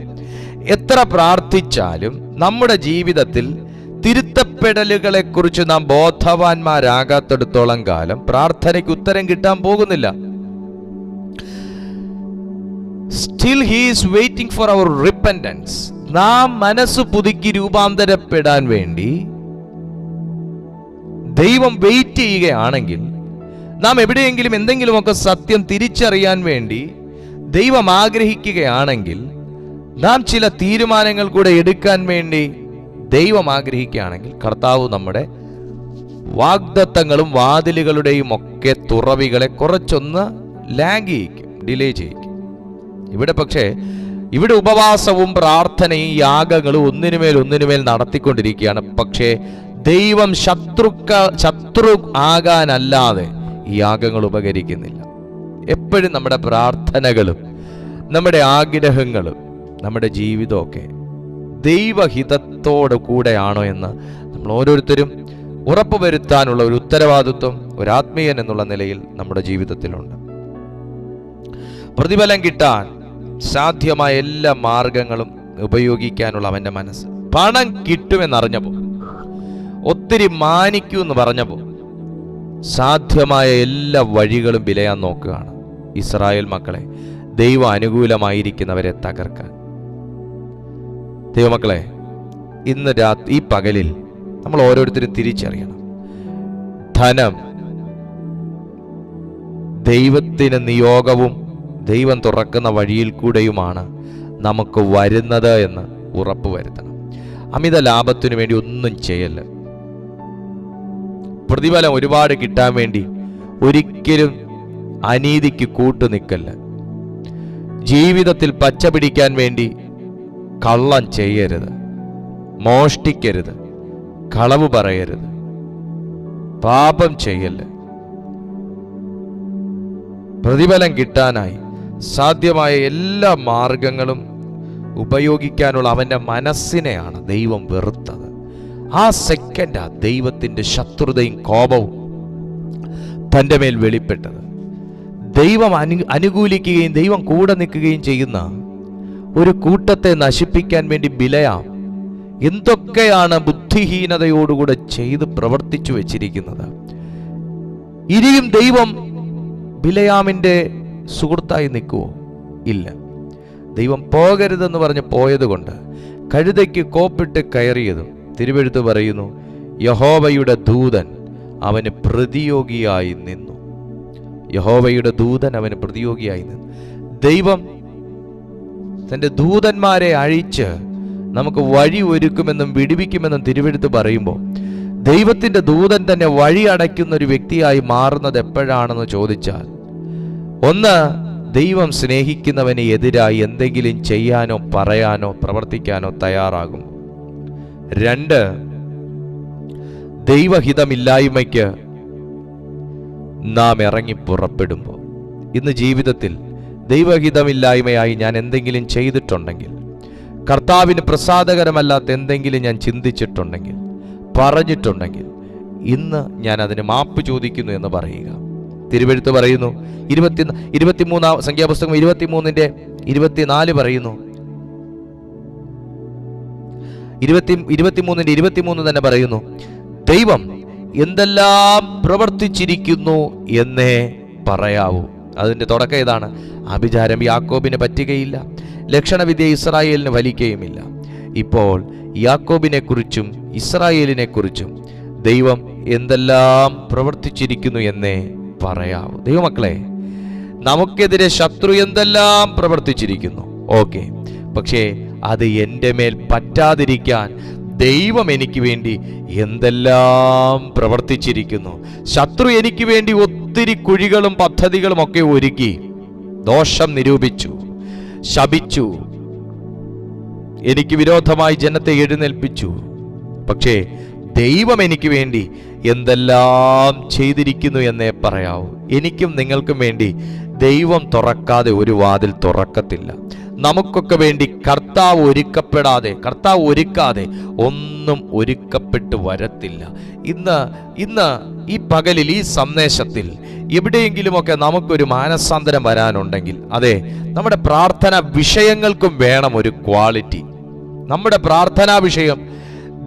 എത്ര പ്രാർത്ഥിച്ചാലും നമ്മുടെ ജീവിതത്തിൽ തിരുത്തപ്പെടലുകളെ കുറിച്ച് നാം ബോധവാന്മാരാകാത്തിടത്തോളം കാലം പ്രാർത്ഥനയ്ക്ക് ഉത്തരം കിട്ടാൻ പോകുന്നില്ല. Still he is waiting for our repentance. നാം മനസ്സ് പുതുക്കി രൂപാന്തരപ്പെടാൻ വേണ്ടി ദൈവം വെയിറ്റ് ചെയ്യുകയാണെങ്കിൽ, നാം എവിടെയെങ്കിലും എന്തെങ്കിലുമൊക്കെ സത്യം തിരിച്ചറിയാൻ വേണ്ടി ദൈവം ആഗ്രഹിക്കുകയാണെങ്കിൽ, നാം ചില തീരുമാനങ്ങൾ കൂടെ എടുക്കാൻ വേണ്ടി ദൈവം ആഗ്രഹിക്കുകയാണെങ്കിൽ, കർത്താവ് നമ്മുടെ വാഗ്ദത്തങ്ങളും വാതിലുകളുടെയും ഒക്കെ തുറവികളെ കുറച്ചൊന്ന് ലാഗ് ചെയ്യിക്കും, ഡിലേ ചെയ്യിക്കും. ഇവിടെ ഉപവാസവും പ്രാർത്ഥനയും യാഗങ്ങളും ഒന്നിനുമേൽ നടത്തിക്കൊണ്ടിരിക്കുകയാണ്. പക്ഷേ ദൈവം ശത്രു ആകാനല്ലാതെ ഈ യാഗങ്ങൾ ഉപകരിക്കുന്നില്ല. എപ്പോഴും നമ്മുടെ പ്രാർത്ഥനകളും നമ്മുടെ ആഗ്രഹങ്ങളും നമ്മുടെ ജീവിതമൊക്കെ ദൈവഹിതത്തോട് കൂടെയാണോ എന്ന് നമ്മൾ ഓരോരുത്തരും ഉറപ്പുവരുത്താനുള്ള ഒരു ഉത്തരവാദിത്വം ഒരു ആത്മീയൻ എന്നുള്ള നിലയിൽ നമ്മുടെ ജീവിതത്തിലുണ്ട്. പ്രതിഫലം കിട്ടാൻ സാധ്യമായ എല്ലാ മാർഗങ്ങളും ഉപയോഗിക്കാനുള്ള അവന്റെ മനസ്സ്. പണം കിട്ടുമെന്നറിഞ്ഞപ്പോൾ, ഒത്തിരി മാനിക്കൂന്ന് പറഞ്ഞപ്പോൾ സാധ്യമായ എല്ലാ വഴികളും വിലയാൻ നോക്കുകയാണ് ഇസ്രായേൽ മക്കളെ, ദൈവം അനുകൂലമായിരിക്കുന്നവരെ തകർക്കാൻ. ദൈവമക്കളെ, ഇന്ന് ഈ പകലിൽ നമ്മൾ ഓരോരുത്തരും തിരിച്ചറിയണം, ധനം ദൈവത്തിന് നിയോഗവും ദൈവം തുറക്കുന്ന വഴിയിൽ കൂടെയുമാണ് നമുക്ക് വരുന്നത് എന്ന് ഉറപ്പുവരുത്തണം. അമിത ലാഭത്തിനു വേണ്ടി ഒന്നും ചെയ്യല്ല. പ്രതിഫലം ഒരുപാട് കിട്ടാൻ വേണ്ടി ഒരിക്കലും അനീതിക്ക് കൂട്ടുനിൽക്കല്ല. ജീവിതത്തിൽ പച്ച പിടിക്കാൻ വേണ്ടി കള്ളം ചെയ്യരുത്, മോഷ്ടിക്കരുത്, കളവ് പറയരുത്, പാപം ചെയ്യല്ല. പ്രതിഫലം കിട്ടാനായി സാധ്യമായ എല്ലാ മാർഗങ്ങളും ഉപയോഗിക്കാനുള്ള അവന്റെ മനസ്സിനെയാണ് ദൈവം വെറുത്തത്. ആ സെക്കൻഡാ ദൈവത്തിന്റെ ശത്രുതയും കോപവും തൻ്റെ മേൽ വെളിപ്പെട്ടത്. ദൈവം അനുകൂലിക്കുകയും ദൈവം കൂടെ നിൽക്കുകയും ചെയ്യുന്ന ഒരു കൂട്ടത്തെ നശിപ്പിക്കാൻ വേണ്ടി ബിലയാം എന്തൊക്കെയാണ് ബുദ്ധിഹീനതയോടുകൂടെ ചെയ്ത് പ്രവർത്തിച്ചു വെച്ചിരിക്കുന്നത്. ഇനിയും ദൈവം ബിലയാമിന്റെ സുഹൃത്തായി നിൽക്കുവോ? ഇല്ല. ദൈവം പോകരുതെന്ന് പറഞ്ഞ് പോയത് കൊണ്ട് കഴുതയ്ക്ക് കോപ്പിട്ട് കയറിയതും തിരുവെഴുത്ത് പറയുന്നു, യഹോവയുടെ ദൂതൻ അവന് പ്രതിയോഗിയായി നിന്നു. യഹോവയുടെ ദൂതൻ അവന് പ്രതിയോഗിയായി നിന്നു. ദൈവം തൻ്റെ ദൂതന്മാരെ അഴിച്ച് നമുക്ക് വഴി ഒരുക്കുമെന്നും വിടുവിക്കുമെന്നും തിരുവെഴുത്ത് പറയുമ്പോൾ, ദൈവത്തിൻ്റെ ദൂതൻ തന്നെ വഴി അടയ്ക്കുന്ന ഒരു വ്യക്തിയായി മാറുന്നത് എപ്പോഴാണെന്ന് ചോദിച്ചാൽ, ഒന്ന്, ദൈവം സ്നേഹിക്കുന്നവന് എതിരായി എന്തെങ്കിലും ചെയ്യാനോ പറയാനോ പ്രവർത്തിക്കാനോ തയ്യാറാകും. രണ്ട്, ദൈവഹിതമില്ലായ്മയ്ക്ക് നാം ഇറങ്ങി പുറപ്പെടുമ്പോൾ. ഇന്ന് ജീവിതത്തിൽ ദൈവഹിതമില്ലായ്മയായി ഞാൻ എന്തെങ്കിലും ചെയ്തിട്ടുണ്ടെങ്കിൽ, കർത്താവിന് പ്രസാദകരമല്ലാത്ത എന്തെങ്കിലും ഞാൻ ചിന്തിച്ചിട്ടുണ്ടെങ്കിൽ, പറഞ്ഞിട്ടുണ്ടെങ്കിൽ, ഇന്ന് ഞാൻ അതിന് മാപ്പ് ചോദിക്കുന്നു എന്ന് പറയുക. തിരുവെഴുത്ത് പറയുന്നു, 23 സംഖ്യാപുസ്തകം 23:24 പറയുന്നു, 23:23 തന്നെ പറയുന്നു, ദൈവം എന്തെല്ലാം പ്രവർത്തിച്ചിരിക്കുന്നു എന്നേ പറയാവൂ. അതിൻ്റെ തുടക്കം ഇതാണ്: ആഭിചാരം യാക്കോബിന് പറ്റുകയില്ല, ലക്ഷണവിദ്യ ഇസ്രായേലിന് ഫലിക്കുകയുമില്ല. ഇപ്പോൾ യാക്കോബിനെക്കുറിച്ചും ഇസ്രായേലിനെക്കുറിച്ചും ദൈവം എന്തെല്ലാം പ്രവർത്തിച്ചിരിക്കുന്നു എന്നേ പറയാവൂ. ദൈവമക്കളെ, നമുക്കെതിരെ ശത്രു എന്തെല്ലാം പ്രവർത്തിച്ചിരിക്കുന്നു, ഓക്കെ, പക്ഷേ അത് എൻ്റെ മേൽ പറ്റാതിരിക്കാൻ ദൈവം എനിക്ക് വേണ്ടി എന്തെല്ലാം പ്രവർത്തിച്ചിരിക്കുന്നു. ശത്രു എനിക്ക് വേണ്ടി ഒത്തിരി കുഴികളും പദ്ധതികളും ഒക്കെ ഒരുക്കി ദോഷം നിരൂപിച്ചു, ശപിച്ചു, എനിക്ക് വിരോധമായി ജനത്തെ എഴുന്നേൽപ്പിച്ചു. പക്ഷേ ദൈവം എനിക്ക് വേണ്ടി എന്തെല്ലാം ചെയ്തിരിക്കുന്നു എന്നേ പറയാവൂ. എനിക്കും നിങ്ങൾക്കും വേണ്ടി ദൈവം തുറക്കാതെ ഒരു വാതിൽ തുറക്കത്തില്ല. നമുക്കൊക്കെ വേണ്ടി കർത്താവ് ഒരുക്കാതെ ഒന്നും ഒരുക്കപ്പെട്ട് വരത്തില്ല. ഇന്ന് ഈ പകലിൽ, ഈ സന്ദേശത്തിൽ എവിടെയെങ്കിലുമൊക്കെ നമുക്കൊരു മാനസാന്തരം വരാനുണ്ടെങ്കിൽ, അതെ, നമ്മുടെ പ്രാർത്ഥനാ വിഷയങ്ങൾക്കും വേണം ഒരു ക്വാളിറ്റി. നമ്മുടെ പ്രാർത്ഥനാ വിഷയം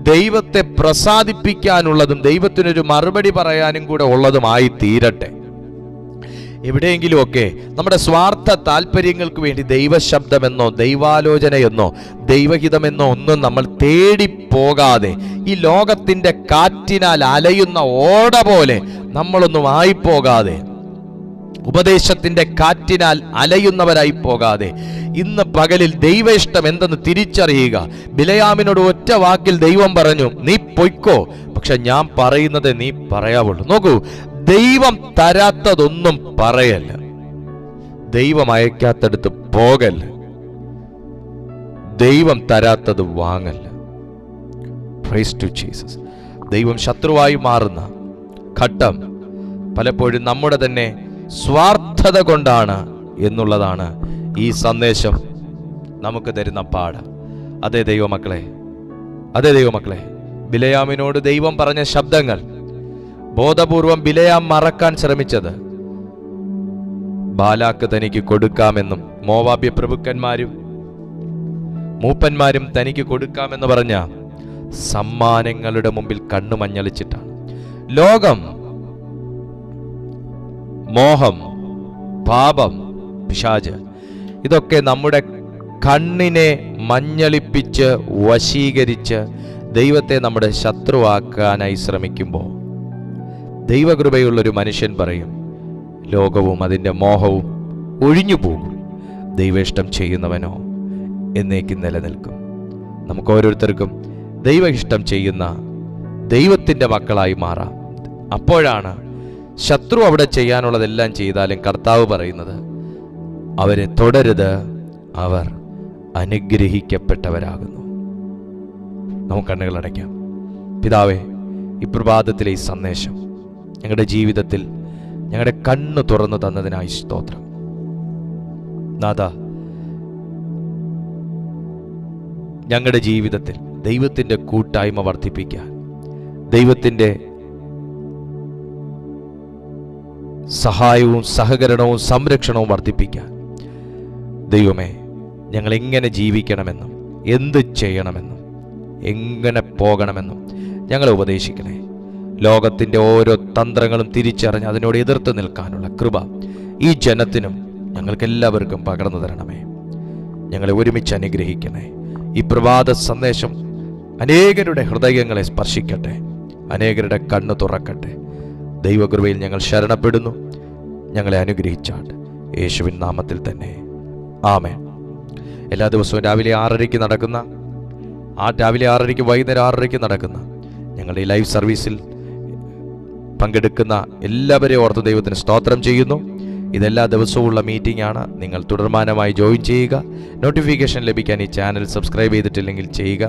ദൈവത്തെ പ്രസാദിപ്പിക്കാനുള്ളതും ദൈവത്തിനൊരു മറുപടി പറയാനും കൂടെ ഉള്ളതുമായി തീരട്ടെ. എവിടെയെങ്കിലുമൊക്കെ നമ്മുടെ സ്വാർത്ഥ താല്പര്യങ്ങൾക്ക് വേണ്ടി ദൈവശബ്ദമെന്നോ ദൈവാലോചനയെന്നോ ദൈവഹിതമെന്നോ ഒന്നും നമ്മൾ തേടിപ്പോകാതെ, ഈ ലോകത്തിൻ്റെ കാറ്റിനാൽ അലയുന്ന ഓട പോലെ നമ്മളൊന്നും ആയിപ്പോകാതെ, ഉപദേശത്തിന്റെ കാറ്റിനാൽ അലയുന്നവരായി പോകാതെ, ഇന്ന് പകലിൽ ദൈവ ഇഷ്ടം എന്തെന്ന് തിരിച്ചറിയുക. ബിലയാമിനോട് ഒറ്റ വാക്കിൽ ദൈവം പറഞ്ഞു, നീ പൊയ്ക്കോ, പക്ഷെ ഞാൻ പറയുന്നത് നീ പറയാവുള്ളൂ. നോക്കൂ, ദൈവം തരാത്തതൊന്നും പറയല്ല, ദൈവം അയക്കാത്തടുത്ത് പോകല്ല, ദൈവം തരാത്തത് വാങ്ങല്ല. Praise to Jesus. ദൈവം ശത്രുവായി മാറുന്ന ഘട്ടം പലപ്പോഴും നമ്മുടെ തന്നെ സ്വാർത്ഥത കൊണ്ടാണ് എന്നുള്ളതാണ് ഈ സന്ദേശം നമുക്ക് തരുന്ന പാഠം. അതേ ദൈവമക്കളെ, ബിലയാമിനോട് ദൈവം പറഞ്ഞ ശബ്ദങ്ങൾ ബോധപൂർവം ബിലയാം മറക്കാൻ ശ്രമിച്ചത്, ബാലാക്ക് തനിക്ക് കൊടുക്കാമെന്നും മോവാബ്യ പ്രഭുക്കന്മാരും മൂപ്പന്മാരും തനിക്ക് കൊടുക്കാമെന്ന് പറഞ്ഞ സമ്മാനങ്ങളുടെ മുമ്പിൽ കണ്ണു മഞ്ഞളിച്ചിട്ടാണ്. ലോകം, മോഹം, പാപം, പിശാച്, ഇതൊക്കെ നമ്മുടെ കണ്ണിനെ മഞ്ഞളിപ്പിച്ച് വശീകരിച്ച് ദൈവത്തെ നമ്മുടെ ശത്രുവാക്കാനായി ശ്രമിക്കുമ്പോൾ ദൈവകൃപയുള്ളൊരു മനുഷ്യൻ പറയും, ലോകവും അതിൻ്റെ മോഹവും ഒഴിഞ്ഞു പോകും, ദൈവ ഇഷ്ടം ചെയ്യുന്നവനോ എന്നേക്കും നിലനിൽക്കും. നമുക്ക് ഓരോരുത്തർക്കും ദൈവ ഇഷ്ടം ചെയ്യുന്ന ദൈവത്തിൻ്റെ മക്കളായി മാറാം. അപ്പോഴാണ് ശത്രു അവിടെ ചെയ്യാനുള്ളതെല്ലാം ചെയ്താലും കർത്താവ് പറയുന്നത്, അവരെ തുടരുത്, അവർ അനുഗ്രഹിക്കപ്പെട്ടവരാകുന്നു. നമുക്ക് കണ്ണുകൾ അടയ്ക്കാം. പിതാവേ, ഈ പ്രഭാതത്തിലെ ഈ സന്ദേശം ഞങ്ങളുടെ ജീവിതത്തിൽ ഞങ്ങളുടെ കണ്ണ് തുറന്നു തന്നതിനായി സ്തോത്രം. നാഥ, ഞങ്ങളുടെ ജീവിതത്തിൽ ദൈവത്തിൻ്റെ കൂട്ടായ്മ വർദ്ധിപ്പിക്കാൻ, ദൈവത്തിൻ്റെ സഹായവും സഹകരണവും സംരക്ഷണവും വർദ്ധിപ്പിക്കാൻ ദൈവമേ, ഞങ്ങൾ എങ്ങനെ ജീവിക്കണമെന്നും എന്ത് ചെയ്യണമെന്നും എങ്ങനെ പോകണമെന്നും ഞങ്ങളെ ഉപദേശിക്കണേ. ലോകത്തിൻ്റെ ഓരോ തന്ത്രങ്ങളും തിരിച്ചറിഞ്ഞ് അതിനോട് എതിർത്ത് നിൽക്കാനുള്ള കൃപ ഈ ജനത്തിനും ഞങ്ങൾക്കെല്ലാവർക്കും പകർന്നു തരണമേ. ഞങ്ങളെ ഒരുമിച്ച് അനുഗ്രഹിക്കണേ. ഈ പ്രഭാത സന്ദേശം അനേകരുടെ ഹൃദയങ്ങളെ സ്പർശിക്കട്ടെ, അനേകരുടെ കണ്ണ് തുറക്കട്ടെ. ദൈവകൃപയിൽ ഞങ്ങൾ ശരണപ്പെടുന്നു. ഞങ്ങളെ അനുഗ്രഹിച്ചാട്ട് യേശുവിൻ നാമത്തിൽ തന്നെ, ആമേൻ. എല്ലാ ദിവസവും രാവിലെ 6:30 നടക്കുന്ന രാവിലെ 6:30 വൈകുന്നേരം 6:30 നടക്കുന്ന ഞങ്ങളുടെ ഈ ലൈവ് സർവീസിൽ പങ്കെടുക്കുന്ന എല്ലാവരെയും ഓർത്ത് ദൈവത്തിന് സ്തോത്രം ചെയ്യുന്നു. ഇതെല്ലാ ദിവസവും ഉള്ള മീറ്റിംഗ് ആണ്. നിങ്ങൾ തുടർമാനമായി ജോയിൻ ചെയ്യുക. നോട്ടിഫിക്കേഷൻ ലഭിക്കാൻ ഈ ചാനൽ സബ്സ്ക്രൈബ് ചെയ്തിട്ടില്ലെങ്കിൽ ചെയ്യുക.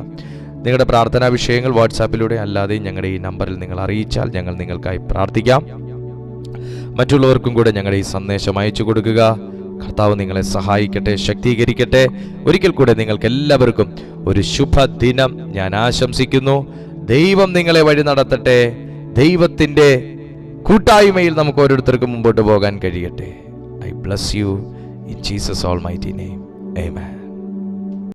നിങ്ങളുടെ പ്രാർത്ഥനാ വിഷയങ്ങൾ വാട്സാപ്പിലൂടെ അല്ലാതെ ഞങ്ങളുടെ ഈ നമ്പറിൽ നിങ്ങൾ അറിയിച്ചാൽ ഞങ്ങൾ നിങ്ങൾക്കായി പ്രാർത്ഥിക്കാം. മറ്റുള്ളവർക്കും കൂടെ ഞങ്ങളുടെ ഈ സന്ദേശം അയച്ചു കൊടുക്കുക. കർത്താവ് നിങ്ങളെ സഹായിക്കട്ടെ, ശക്തീകരിക്കട്ടെ. ഒരിക്കൽ കൂടെ നിങ്ങൾക്ക് എല്ലാവർക്കും ഒരു ശുഭദിനം ഞാൻ ആശംസിക്കുന്നു. ദൈവം നിങ്ങളെ വഴി നടത്തട്ടെ. ദൈവത്തിൻ്റെ കൂട്ടായ്മയിൽ നമുക്ക് ഓരോരുത്തർക്കും മുമ്പോട്ട് പോകാൻ കഴിയട്ടെ. I bless you in Jesus almighty name. Amen.